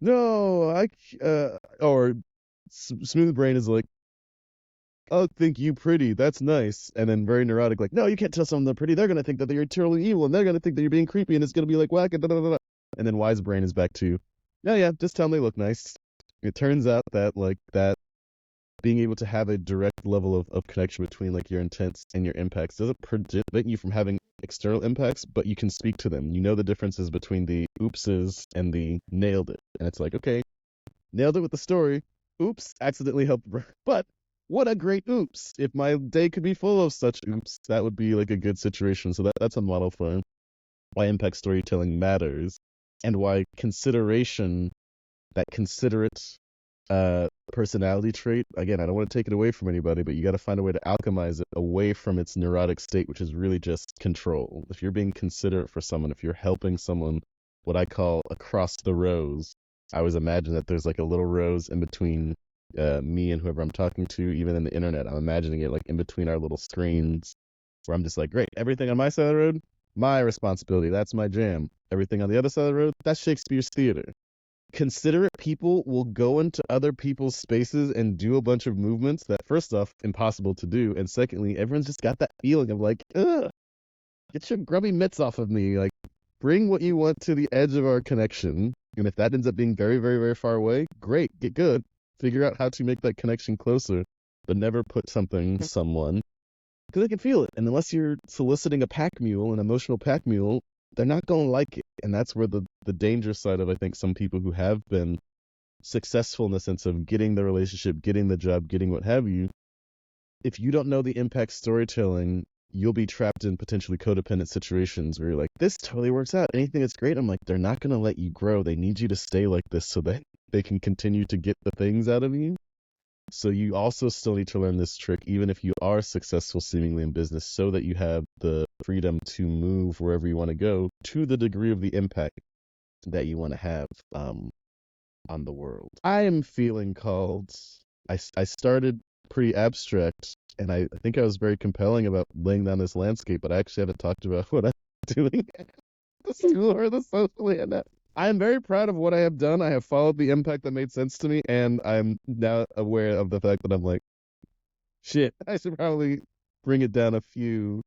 S2: no, or smooth brain is I'll think you pretty, that's nice. And then very neurotic, no, you can't tell someone they're pretty. They're going to think that you're totally evil, and they're going to think that you're being creepy, and it's going to be whack, and da-da-da-da. And then wise brain is back to, yeah, just tell them they look nice. It turns out that, that being able to have a direct level of connection between, your intents and your impacts doesn't prevent you from having external impacts, but you can speak to them. You know the differences between the oopses and the nailed it. And it's okay, nailed it with the story. Oops, accidentally helped, but what a great oops. If my day could be full of such oops, that would be a good situation. So that's a model for why impact storytelling matters, and why consideration, that considerate personality trait, again, I don't want to take it away from anybody, but you got to find a way to alchemize it away from its neurotic state, which is really just control. If you're being considerate for someone, if you're helping someone what I call across the rows. I always imagine that there's like a little rose in between me and whoever I'm talking to, even in the internet. I'm imagining it like in between our little screens where I'm just like, great, everything on my side of the road, my responsibility. That's my jam. Everything on the other side of the road, that's Shakespeare's theater. Considerate people will go into other people's spaces and do a bunch of movements that, first off, impossible to do. And secondly, everyone's just got that feeling of like, ugh, get your grubby mitts off of me. Like, bring what you want to the edge of our connection. And if that ends up being very, very, very far away, great, get good. Figure out how to make that connection closer, but never put something, someone, because they can feel it. And unless you're soliciting a pack mule, an emotional pack mule, they're not going to like it. And that's where the danger side of, I think, some people who have been successful in the sense of getting the relationship, getting the job, getting what have you. If you don't know the impact storytelling, you'll be trapped in potentially codependent situations where you're like, this totally works out. Anything that's great. I'm like, they're not going to let you grow. They need you to stay like this so that they can continue to get the things out of you. So you also still need to learn this trick, even if you are successful seemingly in business, so that you have the freedom to move wherever you want to go to the degree of the impact that you want to have on the world. I am feeling called. I started pretty abstract, and I think I was very compelling about laying down this landscape, but I actually haven't talked about what I'm doing at the school or the Socially Inept. I am very proud of what I have done. I have followed the impact that made sense to me, and I'm now aware of the fact that I'm like, shit, I should probably bring it down a few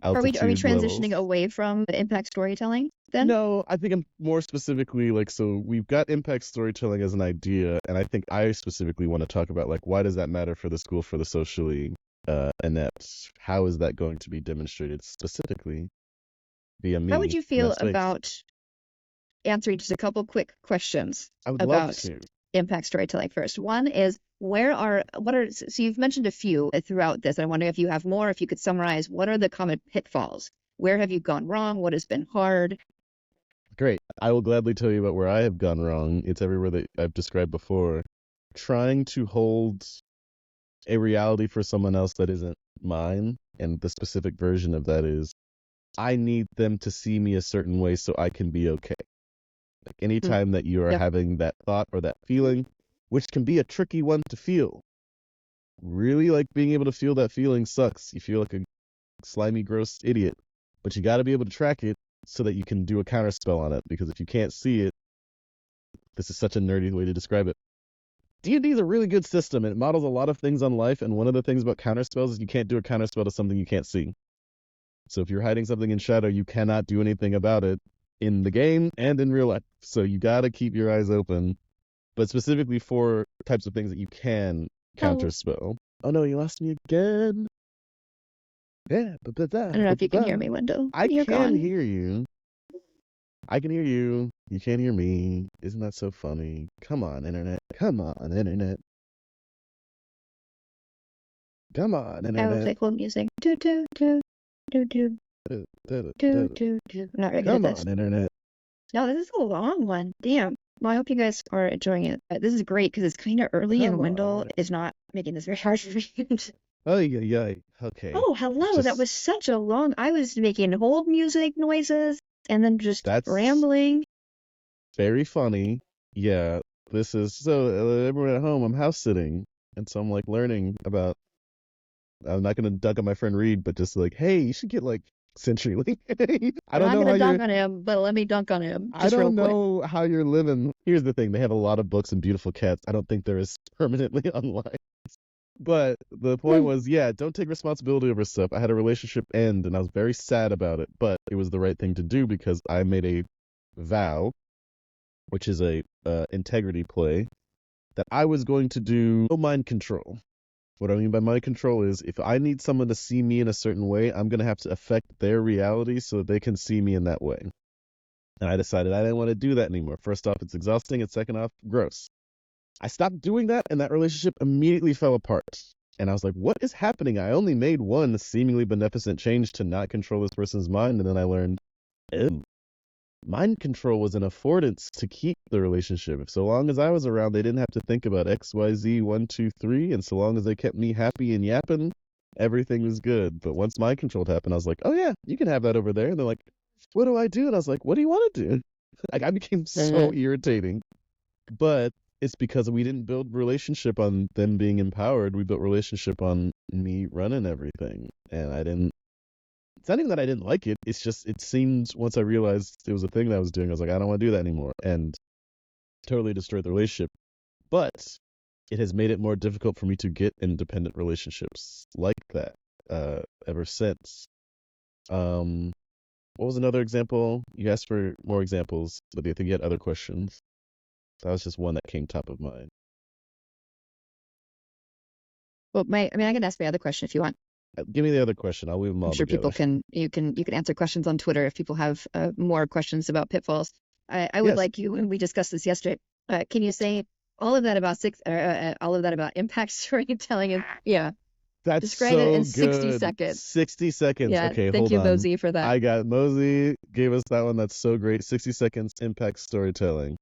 S2: altitude
S1: Are we transitioning
S2: levels.
S1: away from the impact storytelling then?
S2: No, I think I'm more specifically like, so we've got impact storytelling as an idea, and I think I specifically want to talk about like, why does that matter for the school for the socially inept? How is that going to be demonstrated specifically via me
S1: How would you
S2: in
S1: feel
S2: that space?
S1: about answering just a couple quick questions
S2: I would love
S1: about
S2: to.
S1: impact storytelling first? One is so you've mentioned a few throughout this. I wonder if you have more, if you could summarize, what are the common pitfalls? Where have you gone wrong? What has been hard?
S2: Great. I will gladly tell you about where I have gone wrong. It's everywhere that I've described before. Trying to hold a reality for someone else that isn't mine, and the specific version of that is I need them to see me a certain way so I can be okay. Like anytime that you are
S1: Yeah.
S2: having that thought or that feeling, which can be a tricky one to feel, really like being able to feel that feeling sucks. You feel like a slimy, gross idiot, but you got to be able to track it so that you can do a counterspell on it, because if you can't see it, this is such a nerdy way to describe it. D&D is a really good system, and it models a lot of things on life, and one of the things about counterspells is you can't do a counterspell to something you can't see. So if you're hiding something in shadow, you cannot do anything about it in the game and in real life. So you gotta keep your eyes open, but specifically for types of things that you can counterspell. Oh no, you lost me again. Yeah,
S1: I don't know if you can hear me, Wendell.
S2: I
S1: You're
S2: can
S1: gone.
S2: hear you. I can hear you. You can't hear me. Isn't that so funny? Come on, internet. Come on, internet. Come on,
S1: I will
S2: internet.
S1: play cool music. Do do do do do do do do. I'm not very good at
S2: Come
S1: this.
S2: on, internet.
S1: No, this is a long one. Damn. Well, I hope you guys are enjoying it. This is great because it's kind of early and
S2: Come
S1: Wendell
S2: on.
S1: is not making this very hard for me.
S2: Oh, yeah. Okay.
S1: Oh, hello. That was such a long. I was making hold music noises and then just
S2: That's
S1: rambling.
S2: very funny. Yeah, this is so everyone at home. I'm house sitting, and so I'm like learning about. I'm not gonna dunk on my friend Reed, but just like, hey, you should get like CenturyLink. I
S1: I'm
S2: don't
S1: not
S2: know
S1: gonna
S2: how
S1: dunk
S2: you're.
S1: on him, but let me dunk on him
S2: I
S1: just real
S2: don't
S1: quick.
S2: know how you're living. Here's the thing: they have a lot of books and beautiful cats. I don't think they're as permanently online. But the point was, yeah, don't take responsibility over stuff. I had a relationship end, and I was very sad about it, but it was the right thing to do because I made a vow, which is a integrity play, that I was going to do no mind control. What I mean by mind control is if I need someone to see me in a certain way, I'm going to have to affect their reality so that they can see me in that way. And I decided I didn't want to do that anymore. First off, it's exhausting, and second off, gross. I stopped doing that, and that relationship immediately fell apart. And I was like, what is happening? I only made one seemingly beneficent change to not control this person's mind, and then I learned, oh, mind control was an affordance to keep the relationship. If so long as I was around, they didn't have to think about XYZ 1, 2, 3, and so long as they kept me happy and yapping, everything was good. But once mind control happened, I was like, oh yeah, you can have that over there. And they're like, what do I do? And I was like, what do you want to do? Like I became so irritating, but it's because we didn't build relationship on them being empowered. We built relationship on me running everything, and I didn't. It's not even that I didn't like it. It's just it seemed once I realized it was a thing that I was doing, I was like, I don't want to do that anymore, and totally destroyed the relationship. But it has made it more difficult for me to get independent relationships like that ever since. Um, what was another example? You asked for more examples, but I think you had other questions. That was just one that came top of mind.
S1: Well, I can ask my other question if you want.
S2: Give me the other question. I'll weave them all
S1: I'm sure
S2: together.
S1: people you can answer questions on Twitter if people have more questions about pitfalls. I would
S2: Yes.
S1: like you, and we discussed this yesterday. Can you say all of that about all of that about impact storytelling? And yeah,
S2: That's
S1: describe
S2: so
S1: it in
S2: good.
S1: 60 seconds.
S2: 60 seconds.
S1: Yeah,
S2: Okay,
S1: thank
S2: hold
S1: you,
S2: on.
S1: Mosey, for that.
S2: I got Mosey gave us that one. That's so great. 60 seconds impact storytelling.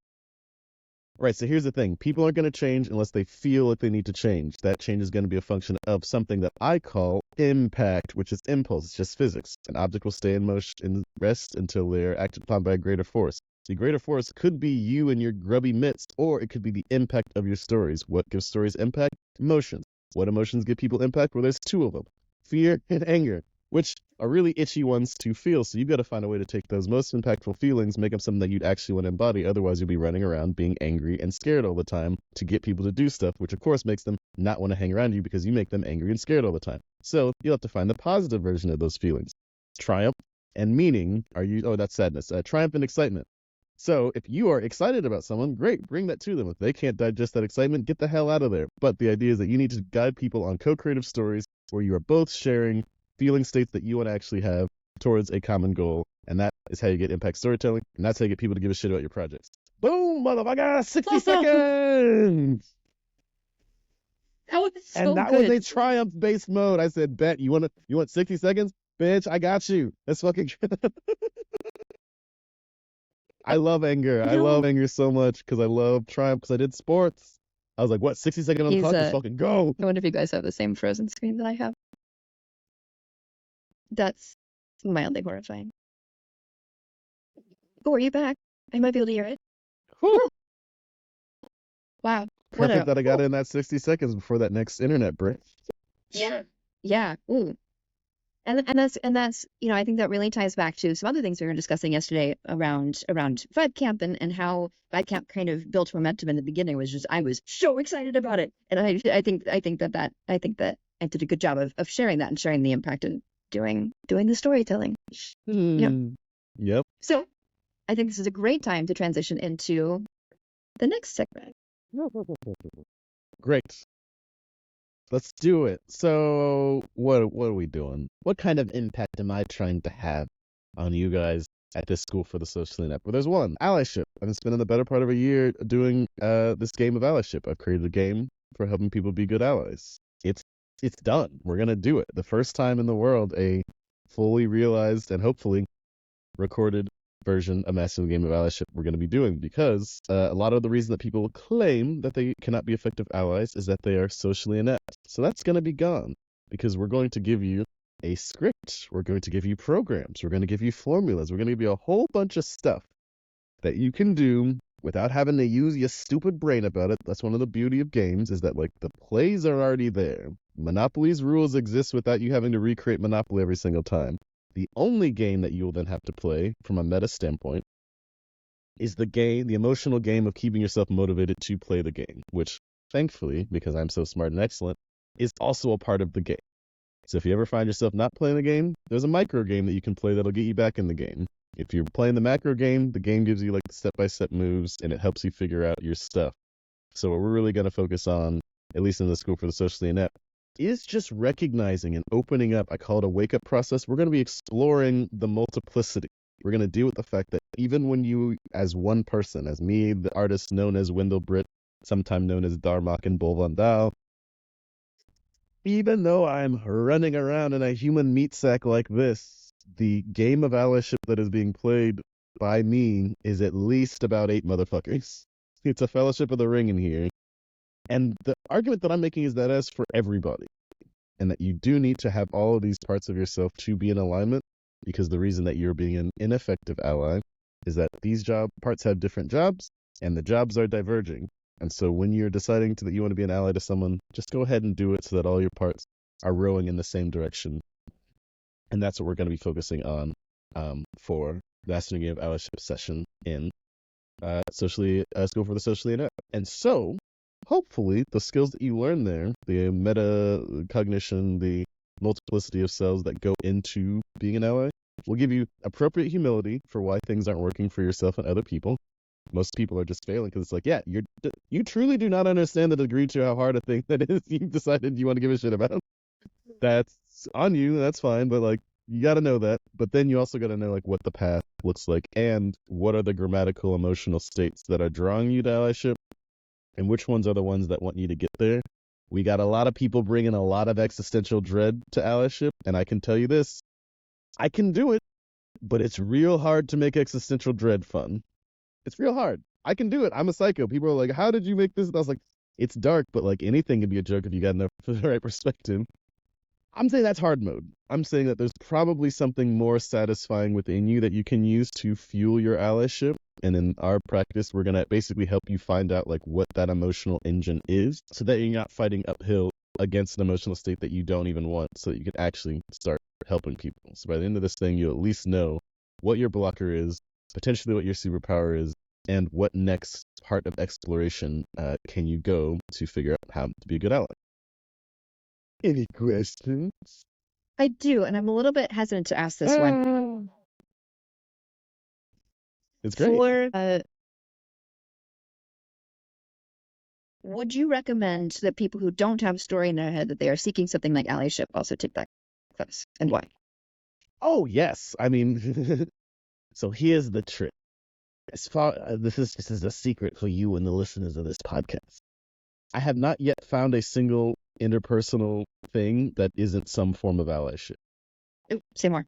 S2: Right, so here's the thing. People aren't going to change unless they feel like they need to change. That change is going to be a function of something that I call impact, which is impulse. It's just physics. An object will stay in motion and rest until they're acted upon by a greater force. The greater force could be you and your grubby mitts, or it could be the impact of your stories. What gives stories impact? Emotions. What emotions give people impact? Well, there's two of them. Fear and anger, which are really itchy ones to feel. So you've got to find a way to take those most impactful feelings, make them something that you'd actually want to embody. Otherwise, you'll be running around being angry and scared all the time to get people to do stuff, which of course makes them not want to hang around you because you make them angry and scared all the time. So you'll have to find the positive version of those feelings. Triumph and meaning that's sadness. Triumph and excitement. So if you are excited about someone, great, bring that to them. If they can't digest that excitement, get the hell out of there. But the idea is that you need to guide people on co-creative stories where you are both sharing feeling states that you want to actually have towards a common goal. And that is how you get impact storytelling. And that's how you get people to give a shit about your projects. Boom, motherfucker, 60 seconds.
S1: That was so
S2: And that
S1: good.
S2: was a triumph-based mode. I said, bet, you want 60 seconds? Bitch, I got you. That's fucking I love anger. I love anger so much because I love triumph because I did sports. I was like, what, 60 seconds on the clock? Let's fucking go.
S1: I wonder if you guys have the same frozen screen that I have. That's mildly horrifying. Oh, are you back? I might be able to hear it.
S2: Whew.
S1: Wow.
S2: Perfect that I got in that 60 seconds before that next internet break.
S1: Yeah. Yeah. Ooh. And that's I think that really ties back to some other things we were discussing yesterday around Vibecamp and how Vibecamp kind of built momentum in the beginning. Was just I was so excited about it, and I think that I did a good job of sharing that and sharing the impact of doing the storytelling.
S2: Yep.
S1: So I think this is a great time to transition into the next segment.
S2: Great. Let's do it. So, what are we doing? What kind of impact am I trying to have on you guys at this school for the Socially Inept? Well, there's one, Allyship. I've been spending the better part of a year doing this game of Allyship. I've created a game for helping people be good allies. It's done. We're gonna do it. The first time in the world, a fully realized and hopefully recorded version, a massive game of allyship we're going to be doing, because a lot of the reason that people claim that they cannot be effective allies is that they are socially inept. So that's going to be gone, because we're going to give you a script, we're going to give you programs, we're going to give you formulas, we're going to give you a whole bunch of stuff that you can do without having to use your stupid brain about it. That's one of the beauty of games, is that like the plays are already there. Monopoly's rules exist without you having to recreate Monopoly every single time. The only game that you will then have to play from a meta standpoint is the emotional game of keeping yourself motivated to play the game, which thankfully, because I'm so smart and excellent, is also a part of the game. So if you ever find yourself not playing the game, there's a micro game that you can play that'll get you back in the game. If you're playing the macro game, the game gives you like the step-by-step moves and it helps you figure out your stuff. So what we're really going to focus on, at least in the School for the Socially Inept, is just recognizing and opening up. I call it a wake-up process. We're going to be exploring the multiplicity. We're going to deal with the fact that even when you, as one person, as me, the artist known as Wendell Britt, sometime known as Darmok and Bolvandal, even though I'm running around in a human meat sack like this, the game of allyship that is being played by me is at least about 8 motherfuckers. It's a Fellowship of the Ring in here. And the argument that I'm making is that as for everybody, and that you do need to have all of these parts of yourself to be in alignment, because the reason that you're being an ineffective ally is that these job parts have different jobs, and the jobs are diverging. And so when you're deciding that you want to be an ally to someone, just go ahead and do it so that all your parts are rowing in the same direction. And that's what we're going to be focusing on for the Journey of Allyship session in School for the Socially Inept. And so, hopefully, the skills that you learn there, the metacognition, the multiplicity of selves that go into being an ally, will give you appropriate humility for why things aren't working for yourself and other people. Most people are just failing because it's like, yeah, you truly do not understand the degree to how hard a thing that is you've decided you want to give a shit about. That's on you, that's fine, but like, you got to know that. But then you also got to know like what the path looks like and what are the grammatical emotional states that are drawing you to allyship and which ones are the ones that want you to get there. We got a lot of people bringing a lot of existential dread to allyship, and I can tell you this, I can do it, but it's real hard to make existential dread fun. It's real hard. I can do it. I'm a psycho. People are like, how did you make this? And I was like, it's dark, but like anything can be a joke if you got enough for the right perspective. I'm saying that's hard mode. I'm saying that there's probably something more satisfying within you that you can use to fuel your allyship. And in our practice, we're going to basically help you find out like what that emotional engine is so that you're not fighting uphill against an emotional state that you don't even want so that you can actually start helping people. So by the end of this thing, you'll at least know what your blocker is, potentially what your superpower is, and what next part of exploration can you go to figure out how to be a good ally. Any questions?
S1: I do, and I'm a little bit hesitant to ask this one.
S2: It's great.
S1: Would you recommend that people who don't have a story in their head that they are seeking something like allyship also take that class, and why?
S2: Oh, yes. I mean, so here's the trick. This is a secret for you and the listeners of this podcast. I have not yet found a single interpersonal thing that isn't some form of allyship.
S1: Ooh, say more.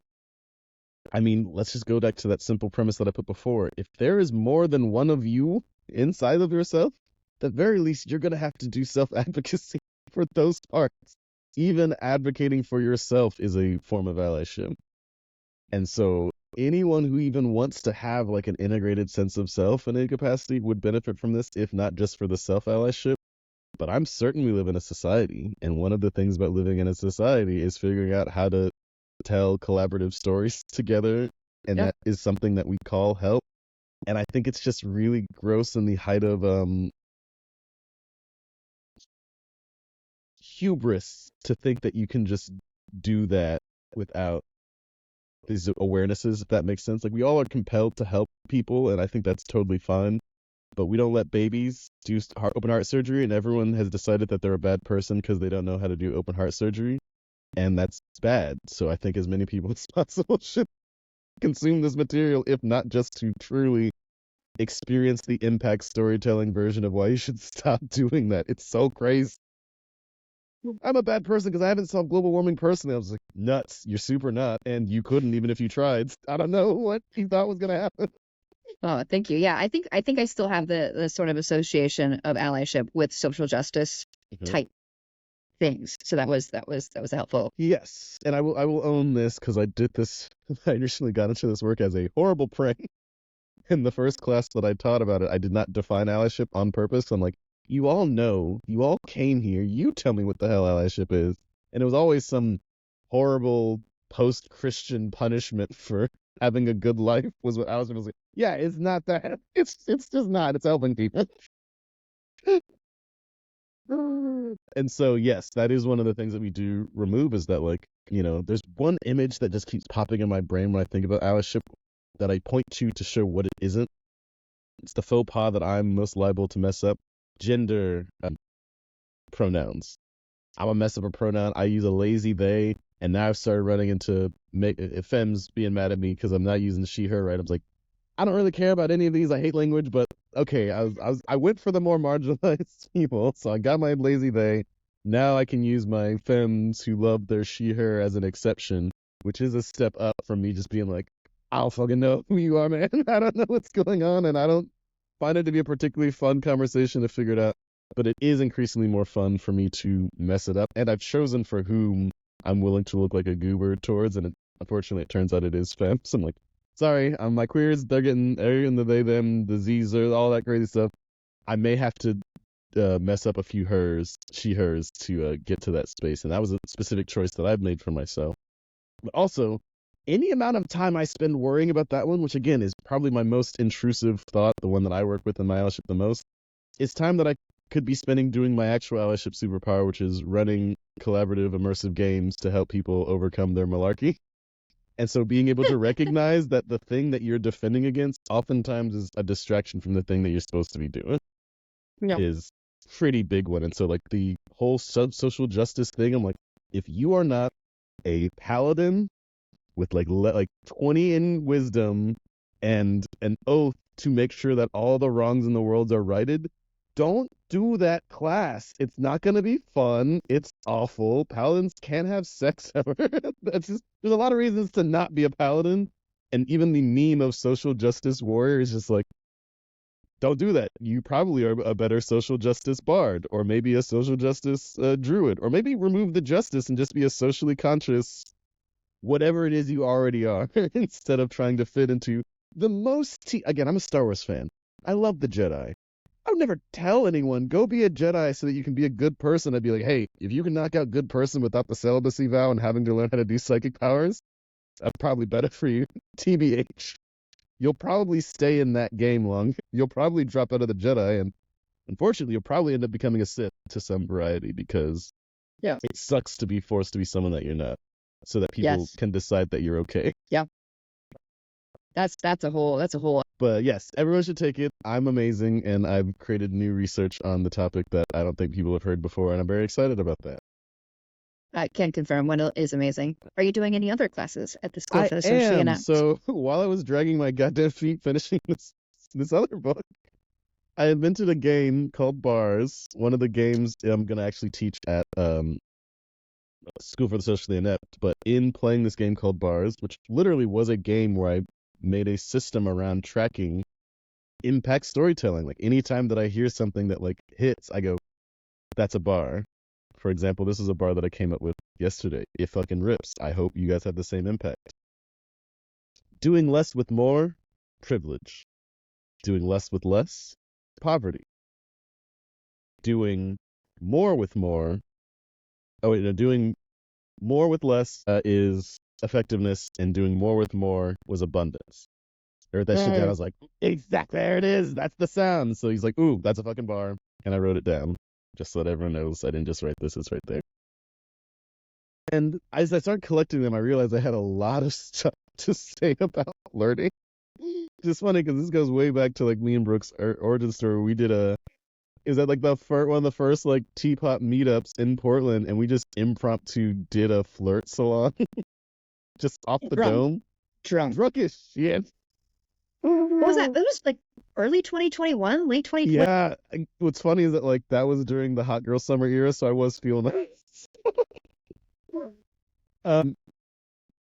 S2: I mean, let's just go back to that simple premise that I put before. If there is more than one of you inside of yourself, at the very least, you're going to have to do self-advocacy for those parts. Even advocating for yourself is a form of allyship. And so anyone who even wants to have like an integrated sense of self in a capacity would benefit from this, if not just for the self-allyship. But I'm certain we live in a society, and one of the things about living in a society is figuring out how to tell collaborative stories together, and that is something that we call help. And I think it's just really gross in the height of hubris to think that you can just do that without these awarenesses, if that makes sense. Like, we all are compelled to help people, and I think that's totally fine. But we don't let babies do open heart surgery, and everyone has decided that they're a bad person because they don't know how to do open heart surgery, and that's bad. So I think as many people as possible should consume this material, if not just to truly experience the impact storytelling version of why you should stop doing that. It's so crazy. I'm a bad person because I haven't solved global warming personally. I was like, nuts. You're super not, and you couldn't even if you tried. I don't know what you thought was going to happen.
S1: Oh, thank you. Yeah, I think I still have the sort of association of allyship with social justice type things. So that was helpful.
S2: Yes, and I will own this because I did this. I initially got into this work as a horrible prank. In the first class that I taught about it, I did not define allyship on purpose. I'm like, you all know, you all came here. You tell me what the hell allyship is, and it was always some horrible post-Christian punishment for having a good life. Was what allyship was like. Yeah, it's not that. It's just not. It's helping people. And so, yes, that is one of the things that we do remove is that, like, there's one image that just keeps popping in my brain when I think about allyship that I point to show what it isn't. It's the faux pas that I'm most liable to mess up. Gender pronouns. I'm a mess up a pronoun. I use a lazy they, and now I've started running into femmes being mad at me because I'm not using she, her, right? I'm like, I don't really care about any of these. I hate language, but okay, I went for the more marginalized people, so I got my lazy they. Now I can use my femmes who love their she, her as an exception, which is a step up from me just being like, I don't fucking know who you are, man. I don't know what's going on, and I don't find it to be a particularly fun conversation to figure it out. But it is increasingly more fun for me to mess it up, and I've chosen for whom I'm willing to look like a goober towards, and unfortunately it turns out it is femmes. I'm like, Sorry, my queers, they're in the they, them, the Z's, all that crazy stuff. I may have to mess up a few hers, she, hers to get to that space. And that was a specific choice that I've made for myself. But also, any amount of time I spend worrying about that one, which again is probably my most intrusive thought, the one that I work with in my allyship the most, is time that I could be spending doing my actual allyship superpower, which is running collaborative, immersive games to help people overcome their malarkey. And so being able to recognize that the thing that you're defending against oftentimes is a distraction from the thing that you're supposed to be doing is pretty big one. And so like the whole social justice thing, I'm like, if you are not a paladin with like 20 in wisdom and an oath to make sure that all the wrongs in the world are righted, don't do that class. It's not going to be fun. It's awful. Paladins can't have sex ever. That's just, there's a lot of reasons to not be a paladin. And even the meme of social justice warrior is just like, don't do that. You probably are a better social justice bard, or maybe a social justice druid, or maybe remove the justice and just be a socially conscious whatever it is you already are, instead of trying to fit into the most. Again, I'm a Star Wars fan. I love the Jedi. I would never tell anyone, go be a Jedi so that you can be a good person. I'd be like, hey, if you can knock out good person without the celibacy vow and having to learn how to do psychic powers, that's probably better for you. TBH. You'll probably stay in that game long. You'll probably drop out of the Jedi, and unfortunately, you'll probably end up becoming a Sith to some variety, because it sucks to be forced to be someone that you're not, so that people can decide that you're okay.
S1: Yeah. That's a whole.
S2: But yes, everyone should take it. I'm amazing, and I've created new research on the topic that I don't think people have heard before, and I'm very excited about that.
S1: I can confirm Wendell is amazing. Are you doing any other classes at the School for the Socially Inept?
S2: So while I was dragging my goddamn feet finishing this other book, I invented a game called Bars. One of the games I'm going to actually teach at School for the Socially Inept. But in playing this game called Bars, which literally was a game where I made a system around tracking impact storytelling. Like anytime that I hear something that like hits, I go, that's a bar. For example, this is a bar that I came up with yesterday. It fucking rips. I hope you guys have the same impact. Doing less with more, privilege. Doing less with less, poverty. Doing more with more, doing more with less is effectiveness, and doing more with more was abundance. I wrote that shit down. I was like, exactly, there it is. That's the sound. So he's like, ooh, that's a fucking bar. And I wrote it down just so that everyone knows I didn't just write this. It's right there. And as I started collecting them, I realized I had a lot of stuff to say about learning. Just funny because this goes way back to like me and Brooke's origin story. We did is that like one of the first like teapot meetups in Portland, and we just impromptu did a flirt salon just off the dome. Drunkish shit.
S1: What was that? It was like early 2021, late 2020.
S2: Yeah, what's funny is that like that was during the hot girl summer era, so I was feeling nice.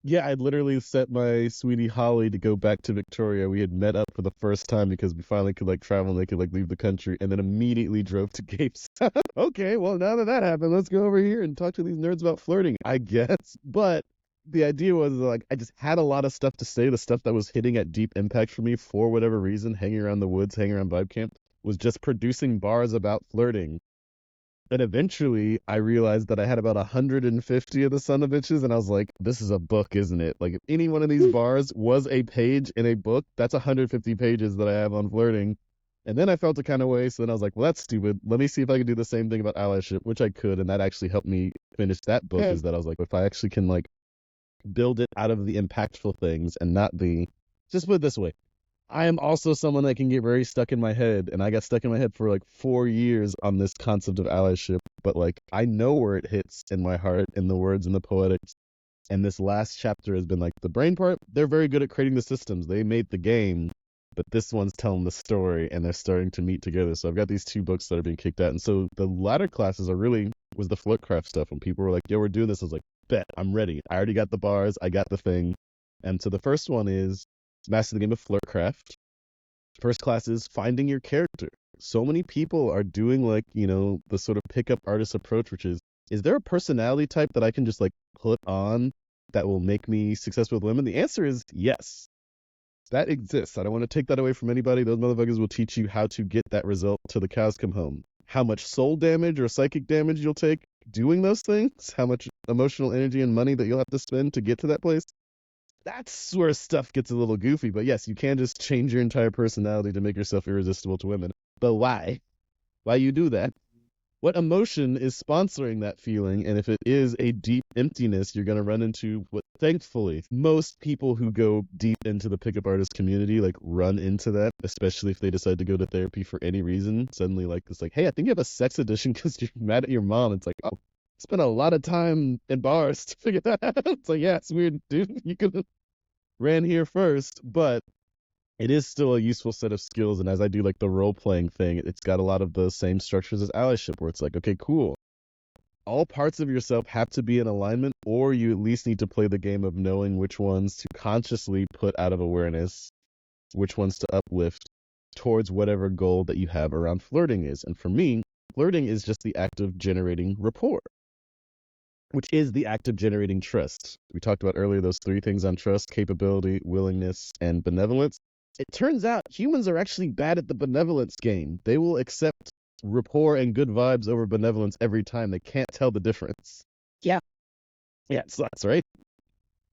S2: Yeah, I'd literally set my sweetie Holly to go back to Victoria. We had met up for the first time because we finally could like travel and they could like leave the country, and then immediately drove to Cape Town. Okay, well now that happened, let's go over here and talk to these nerds about flirting, I guess. But the idea was like I just had a lot of stuff to say. The stuff that was hitting at deep impact for me for whatever reason, hanging around the woods, hanging around Vibecamp, was just producing bars about flirting. And eventually I realized that I had about 150 of the son of bitches, and I was like, this is a book, isn't it? Like if any one of these bars was a page in a book, that's 150 pages that I have on flirting. And then I felt a kind of way, so then I was like, well, that's stupid. Let me see if I can do the same thing about allyship, which I could, and that actually helped me finish that book, is that I was like, if I actually can like build it out of the impactful things and not just put it this way, I am also someone that can get very stuck in my head, and I got stuck in my head for like 4 years on this concept of allyship, but like I know where it hits in my heart, in the words and the poetics. And this last chapter has been like the brain part. They're very good at creating the systems. They made the game, but this one's telling the story, and they're starting to meet together. So I've got these 2 books that are being kicked out. And so the latter classes was the Flirtcraft stuff. When people were like, yo, we're doing this, I was like, bet, I'm ready. I already got the bars. I got the thing. And so the first one is Master the Game of Flirtcraft. First class is finding your character. So many people are doing like, the sort of pickup artist approach, which is there a personality type that I can just like put on that will make me successful with women? The answer is yes. That exists. I don't want to take that away from anybody. Those motherfuckers will teach you how to get that result till the cows come home. How much soul damage or psychic damage you'll take doing those things, how much emotional energy and money that you'll have to spend to get to that place, that's where stuff gets a little goofy. But yes, you can just change your entire personality to make yourself irresistible to women. But why? Why you do that? What emotion is sponsoring that feeling? And if it is a deep emptiness, you're going to run into what, thankfully, most people who go deep into the pickup artist community, like, run into that, especially if they decide to go to therapy for any reason. Suddenly, like, it's like, hey, I think you have a sex addiction because you're mad at your mom. It's like, oh, spent a lot of time in bars to figure that out. It's like, yeah, it's weird, dude. You could have ran here first, but it is still a useful set of skills. And as I do like the role playing thing, it's got a lot of the same structures as allyship, where it's like, okay, cool. All parts of yourself have to be in alignment, or you at least need to play the game of knowing which ones to consciously put out of awareness, which ones to uplift towards whatever goal that you have around flirting is. And for me, flirting is just the act of generating rapport, which is the act of generating trust. We talked about earlier those three things on trust: capability, willingness, and benevolence. It turns out humans are actually bad at the benevolence game. They will accept rapport and good vibes over benevolence every time. They can't tell the difference.
S1: Yeah.
S2: Yeah, it sucks, right?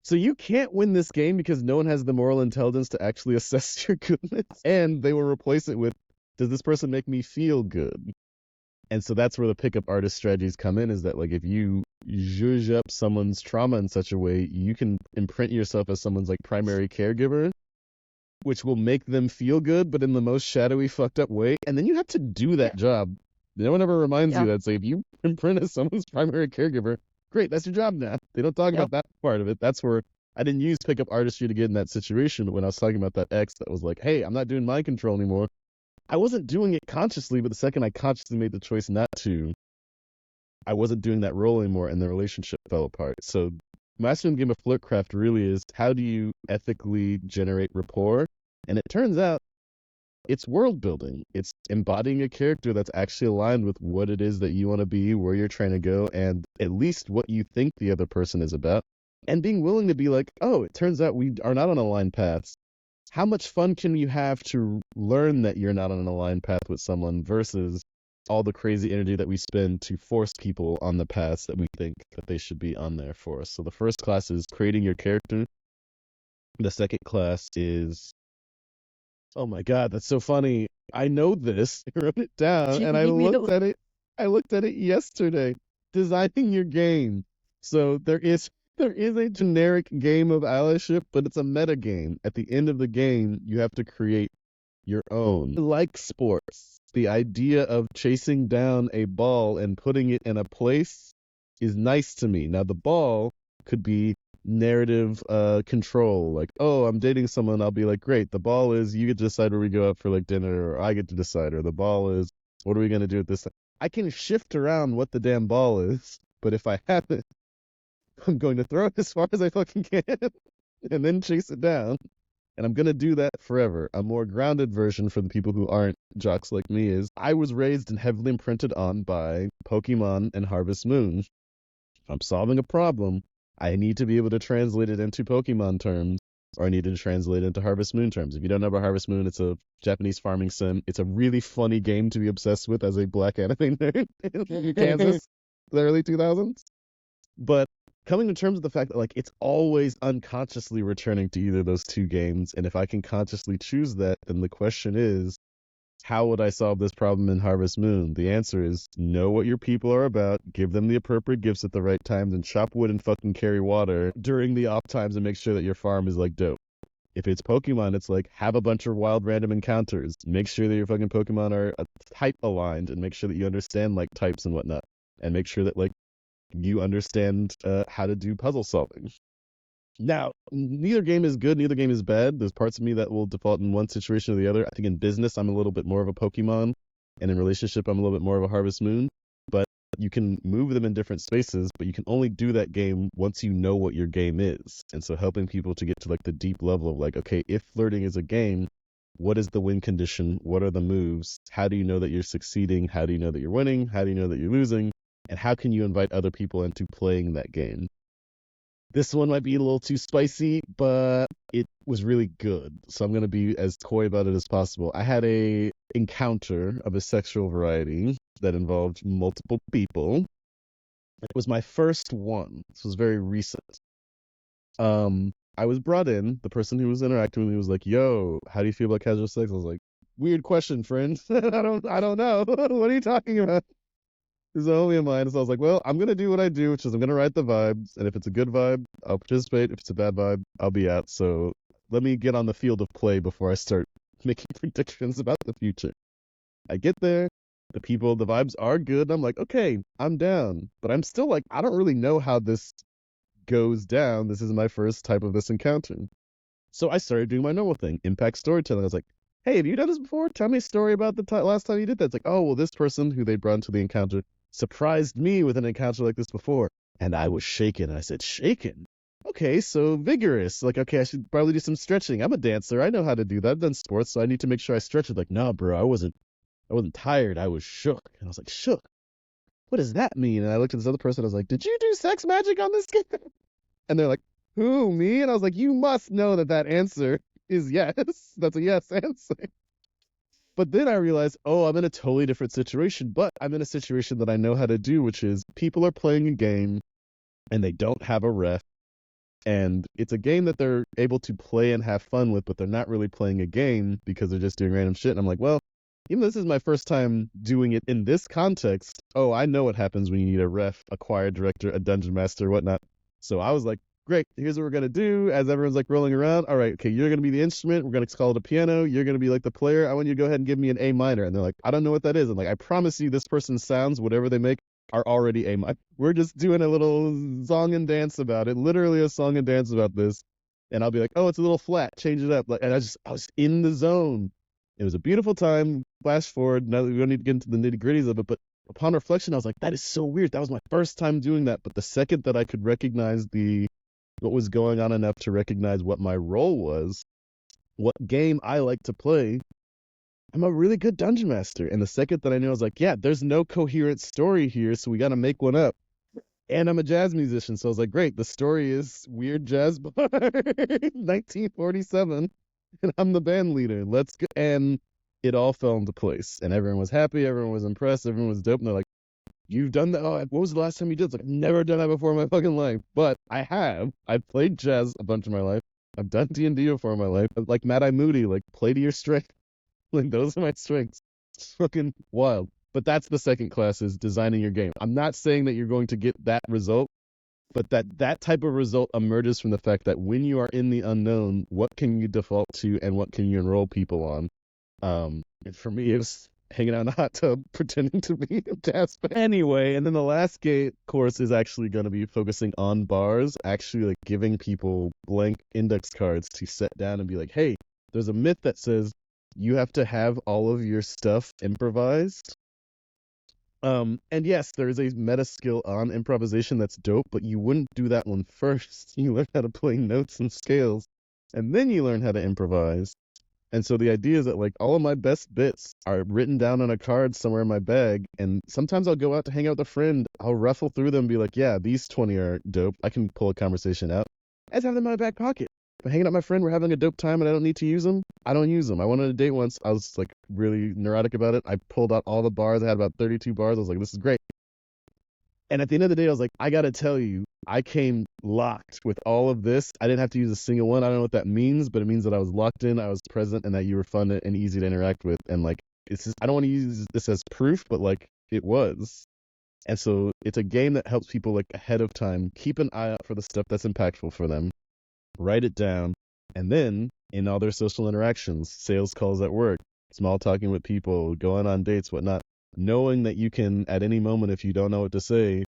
S2: So you can't win this game because no one has the moral intelligence to actually assess your goodness. And they will replace it with, does this person make me feel good? And so that's where the pickup artist strategies come in, is that, like, if you zhuzh up someone's trauma in such a way, you can imprint yourself as someone's, like, primary caregiver, which will make them feel good, but in the most shadowy, fucked up way. And then you have to do that job. No one ever reminds you that. So if you imprint as someone's primary caregiver, great, that's your job now. They don't talk about that part of it. That's where I didn't use pickup artistry to get in that situation. But when I was talking about that ex that was like, hey, I'm not doing mind control anymore, I wasn't doing it consciously, but the second I consciously made the choice not to, I wasn't doing that role anymore, and the relationship fell apart. So mastering the game of Flirtcraft really is, how do you ethically generate rapport? And it turns out it's world building. It's embodying a character that's actually aligned with what it is that you want to be, where you're trying to go, and at least what you think the other person is about. And being willing to be like, oh, it turns out we are not on aligned paths. How much fun can you have to learn that you're not on an aligned path with someone versus all the crazy energy that we spend to force people on the paths that we think that they should be on there for us? So the first class is creating your character. The second class is, oh my God, that's so funny. I know this. I wrote it down and I looked at it. I looked at it yesterday. Designing your game. So there is a generic game of allyship, but it's a meta game. At the end of the game, you have to create your own. Like sports, the idea of chasing down a ball and putting it in a place is nice to me. Now, the ball could be narrative control. Like, oh, I'm dating someone, I'll be like, great, the ball is you get to decide where we go out for like dinner, or I get to decide, or the ball is, what are we going to do at this time? I can shift around what the damn ball is, but if I have it, I'm going to throw it as far as I fucking can and then chase it down. And I'm going to do that forever. A more grounded version for the people who aren't jocks like me is, I was raised and heavily imprinted on by Pokemon and Harvest Moon. If I'm solving a problem, I need to be able to translate it into Pokemon terms, or I need to translate it into Harvest Moon terms. If you don't know about Harvest Moon, it's a Japanese farming sim. It's a really funny game to be obsessed with as a black anime nerd in Kansas, the early 2000s. But coming to terms with the fact that, like, it's always unconsciously returning to either of those two games, and if I can consciously choose that, then the question is, how would I solve this problem in Harvest Moon? The answer is, know what your people are about, give them the appropriate gifts at the right times, and chop wood and fucking carry water during the off times and make sure that your farm is, like, dope. If it's Pokemon, it's like, have a bunch of wild random encounters. Make sure that your fucking Pokemon are type aligned, and make sure that you understand, like, types and whatnot. And make sure that, like, you understand how to do puzzle solving. Now, neither game is good, neither game is bad. There's parts of me that will default in one situation or the other. I think in business, I'm a little bit more of a Pokemon, and in relationship, I'm a little bit more of a Harvest Moon. But you can move them in different spaces, but you can only do that game once you know what your game is. And so helping people to get to, like, the deep level of, like, okay, if flirting is a game, what is the win condition? What are the moves? How do you know that you're succeeding? How do you know that you're winning? How do you know that you're losing? And how can you invite other people into playing that game? this one might be a little too spicy, but it was really good. So I'm going to be as coy about it as possible. I had a encounter of a sexual variety that involved multiple people. It was my first one. This was very recent. I was brought in. The person who was interacting with me was like, "Yo, how do you feel about casual sex?" I was like, "Weird question, friend. I don't know. What are you talking about?" This is a homie of mine. So I was like, "Well, I'm gonna do what I do, which is I'm gonna write the vibes, and if it's a good vibe, I'll participate. If it's a bad vibe, I'll be out. So let me get on the field of play before I start making predictions about the future." I get there, the vibes are good. I'm like, okay, I'm down, but I'm still like, I don't really know how this goes down. This is my first type of this encounter. So I started doing my normal thing, impact storytelling. I was like, "Hey, have you done this before? Tell me a story about the last time you did that." It's like, "Oh, well, this person who they brought into the encounter surprised me with an encounter like this before." And I was shaken. And I said, "Shaken? Okay, so vigorous. Like, okay, I should probably do some stretching. I'm a dancer. I know how to do that. I've done sports, so I need to make sure I stretch it." Like, "Nah, bro, I wasn't tired. I was shook." And I was like, "Shook? What does that mean?" And I looked at this other person. I was like, "Did you do sex magic on this kid?" And they're like, "Who, me?" And I was like, "You must know that answer is yes. That's a yes answer." But then I realized, oh, I'm in a totally different situation, but I'm in a situation that I know how to do, which is people are playing a game and they don't have a ref. And it's a game that they're able to play and have fun with, but they're not really playing a game because they're just doing random shit. And I'm like, well, even though this is my first time doing it in this context, oh, I know what happens when you need a ref, a choir director, a dungeon master, whatnot. So I was like, great, here's what we're going to do. As everyone's like rolling around, all right, okay, you're going to be the instrument. We're going to call it a piano. You're going to be like the player. I want you to go ahead and give me an A minor. And they're like, "I don't know what that is." I'm like, "I promise you this person's sounds, whatever they make, are already A minor. We're just doing a little song and dance about it, literally a song and dance about this." And I'll be like, "Oh, it's a little flat. Change it up." Like, and I was in the zone. It was a beautiful time. Flash forward. Now we don't need to get into the nitty gritties of it, but upon reflection, I was like, that is so weird. That was my first time doing that. But the second that I could recognize what was going on enough to recognize what my role was, what game I like to play, I'm a really good dungeon master. And the second that I knew, I was like, yeah, there's no coherent story here, so we got to make one up. And I'm a jazz musician, so I was like, great, the story is weird jazz bar, 1947, and I'm the band leader. Let's go. And it all fell into place, and everyone was happy, everyone was impressed, everyone was dope, and they're like, "You've done that? Oh, what was the last time you did?" It's like, "I've never done that before in my fucking life." But I have. I've played jazz a bunch of my life. I've done D&D before in my life. Like Mad Eye Moody, like, play to your strength. Like, those are my strengths. It's fucking wild. But that's the second class, is designing your game. I'm not saying that you're going to get that result, but that type of result emerges from the fact that when you are in the unknown, what can you default to and what can you enroll people on? And for me, it was hanging out in the hot tub, pretending to be a jazz band. Anyway, and then the last gate course is actually going to be focusing on bars, actually like giving people blank index cards to set down and be like, "Hey, there's a myth that says you have to have all of your stuff improvised." And yes, there is a meta skill on improvisation that's dope, but you wouldn't do that one first. You learn how to play notes and scales, and then you learn how to improvise. And so the idea is that like all of my best bits are written down on a card somewhere in my bag, and sometimes I'll go out to hang out with a friend. I'll ruffle through them and be like, "Yeah, these 20 are dope. I can pull a conversation out." I just have them in my back pocket. If I'm hanging out with my friend, we're having a dope time, and I don't need to use them, I don't use them. I went on a date once. I was like really neurotic about it. I pulled out all the bars. I had about 32 bars. I was like, "This is great." And at the end of the day, I was like, I got to tell you, I came locked with all of this. I didn't have to use a single one. I don't know what that means, but it means that I was locked in, I was present, and that you were fun and easy to interact with. And like, it's just, I don't want to use this as proof, but like, it was. And so it's a game that helps people like ahead of time keep an eye out for the stuff that's impactful for them, write it down, and then in all their social interactions, sales calls at work, small talking with people, going on dates, whatnot, knowing that you can at any moment, if you don't know what to say,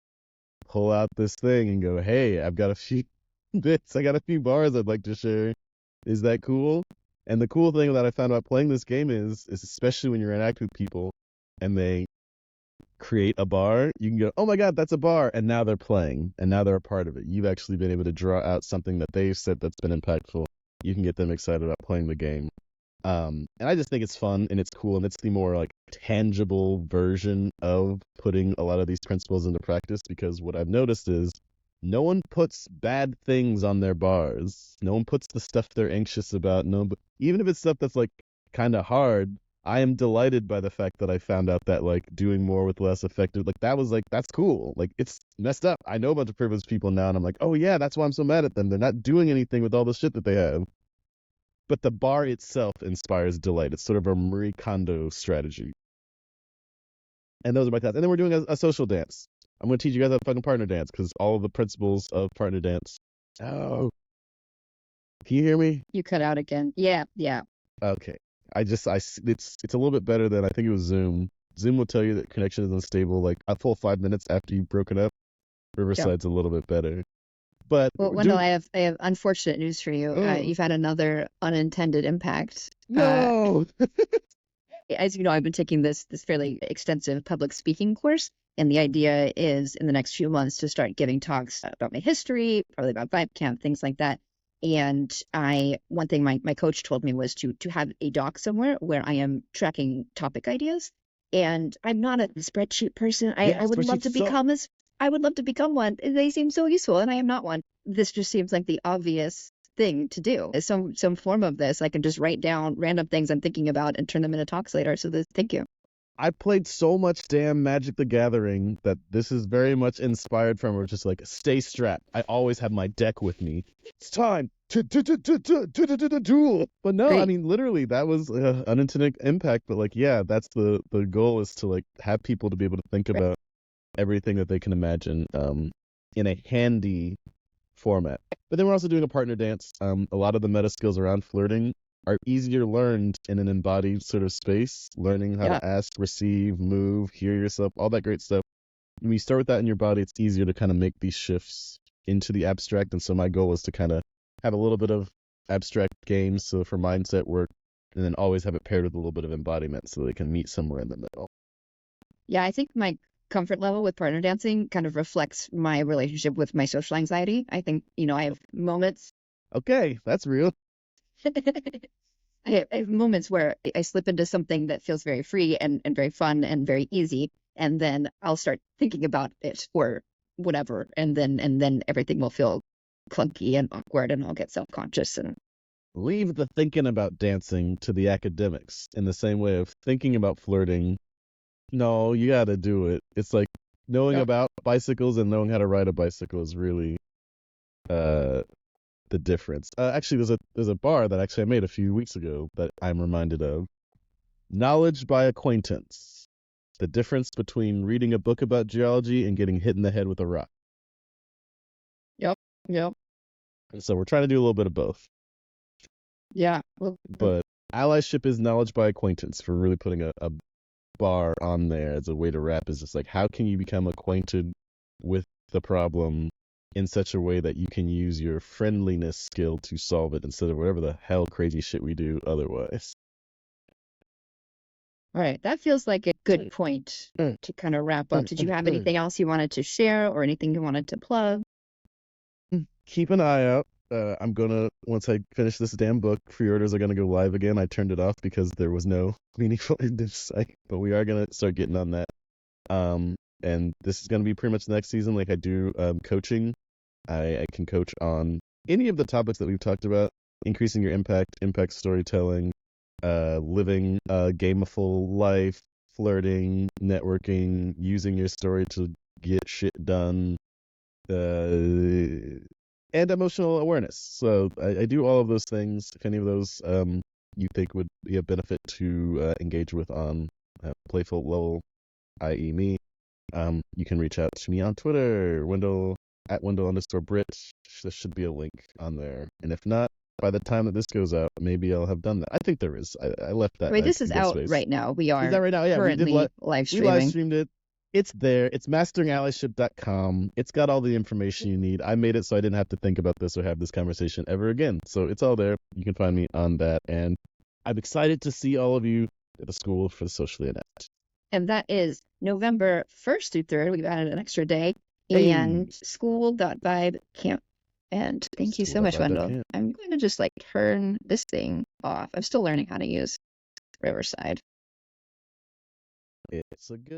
S2: pull out this thing and go, "Hey, I've got a few bits, I got a few bars I'd like to share. Is that cool?" And the cool thing that I found about playing this game is especially when you're interacting with people and they create a bar, you can go, "Oh my God, that's a bar." And now they're playing and now they're a part of it. You've actually been able to draw out something that they've said that's been impactful. You can get them excited about playing the game. And I just think it's fun and it's cool and it's the more like tangible version of putting a lot of these principles into practice, because what I've noticed is No one puts bad things on their bars. No one puts the stuff they're anxious about. No, but even if it's stuff that's like kind of hard, I am delighted by the fact that I found out that like doing more with less effective, like that was like that's cool. Like it's messed up. I know a bunch of privileged people now, and I'm like, oh yeah, that's why I'm so mad at them. They're not doing anything with all the shit that they have. But the bar itself inspires delight. It's sort of a Marie Kondo strategy. And those are my thoughts. And then we're doing a social dance. I'm going to teach you guys how to fucking partner dance because all of the principles of partner dance. Oh, can you hear me?
S1: You cut out again. Yeah, yeah.
S2: Okay. It's a little bit better than I think it was Zoom. Zoom will tell you that connection is unstable like a full 5 minutes after you've broken up. Riverside's a little bit better. But
S1: well, Wendell, I have unfortunate news for you. You've had another unintended impact.
S2: No.
S1: As you know, I've been taking this fairly extensive public speaking course, and the idea is in the next few months to start giving talks about my history, probably about Vibecamp, things like that. And one thing my coach told me was to have a doc somewhere where I am tracking topic ideas. And I'm not a spreadsheet person. I would love to become I would love to become one. They seem so useful, and I am not one. This just seems like the obvious thing to do. Some form of this. I can just write down random things I'm thinking about and turn them into talks later. So thank you.
S2: I played so much damn Magic the Gathering that this is very much inspired from, or just like stay strapped. I always have my deck with me. It's time to duel. But no,
S1: Great.
S2: I mean literally that was unintended impact. But like yeah, that's the goal is to like have people to be able to think about everything that they can imagine in a handy format. But then we're also doing a partner dance. A lot of the meta skills around flirting are easier learned in an embodied sort of space, learning how to ask, receive, move, hear yourself, all that great stuff. When you start with that in your body, it's easier to kind of make these shifts into the abstract. And so my goal is to kind of have a little bit of abstract games so for mindset work, and then always have it paired with a little bit of embodiment so they can meet somewhere in the middle.
S1: Yeah, I think my comfort level with partner dancing kind of reflects my relationship with my social anxiety. I think, I have moments.
S2: Okay, that's real.
S1: I have moments where I slip into something that feels very free and very fun and very easy, and then I'll start thinking about it or whatever, and then everything will feel clunky and awkward, and I'll get self-conscious. And
S2: leave the thinking about dancing to the academics in the same way of thinking about flirting. No, you got to do it. It's like knowing about bicycles and knowing how to ride a bicycle is really the difference. Actually, there's a bar that actually I made a few weeks ago that I'm reminded of. Knowledge by acquaintance. The difference between reading a book about geology and getting hit in the head with a rock.
S1: Yep.
S2: And so we're trying to do a little bit of both.
S1: Yeah.
S2: But allyship is knowledge by acquaintance. For really putting a bar on there as a way to wrap is just like, how can you become acquainted with the problem in such a way that you can use your friendliness skill to solve it instead of whatever the hell crazy shit we do otherwise.
S1: All right, that feels like a good point to kind of wrap up. Did you have anything else you wanted to share or anything you wanted to plug?
S2: Keep an eye out. I'm gonna, once I finish this damn book, pre-orders are gonna go live again. I turned it off because there was no meaningful end in sight, but we are gonna start getting on that. And this is gonna be pretty much the next season. Like I do coaching. I can coach on any of the topics that we've talked about: increasing your impact storytelling, living a gameful life, flirting, networking, using your story to get shit done, and emotional awareness. So I do all of those things. If any of those you think would be a benefit to engage with on a playful level, i.e. me, you can reach out to me on Twitter, @Wendell_Britt. There should be a link on there. And if not, by the time that this goes out, maybe I'll have done that. I think there is. I left that.
S1: Wait, this is out right now. We are.
S2: Is that right now? Yeah,
S1: currently live streaming.
S2: We live streamed it. It's there. It's masteringallyship.com. It's got all the information you need. I made it so I didn't have to think about this or have this conversation ever again. So it's all there. You can find me on that. And I'm excited to see all of you at the School for the Socially Inept.
S1: And that is November 1st through 3rd. We've added an extra day. And school.vibe.camp. And thank you so much, Wendell. I'm going to just turn this thing off. I'm still learning how to use Riverside.
S2: It's a good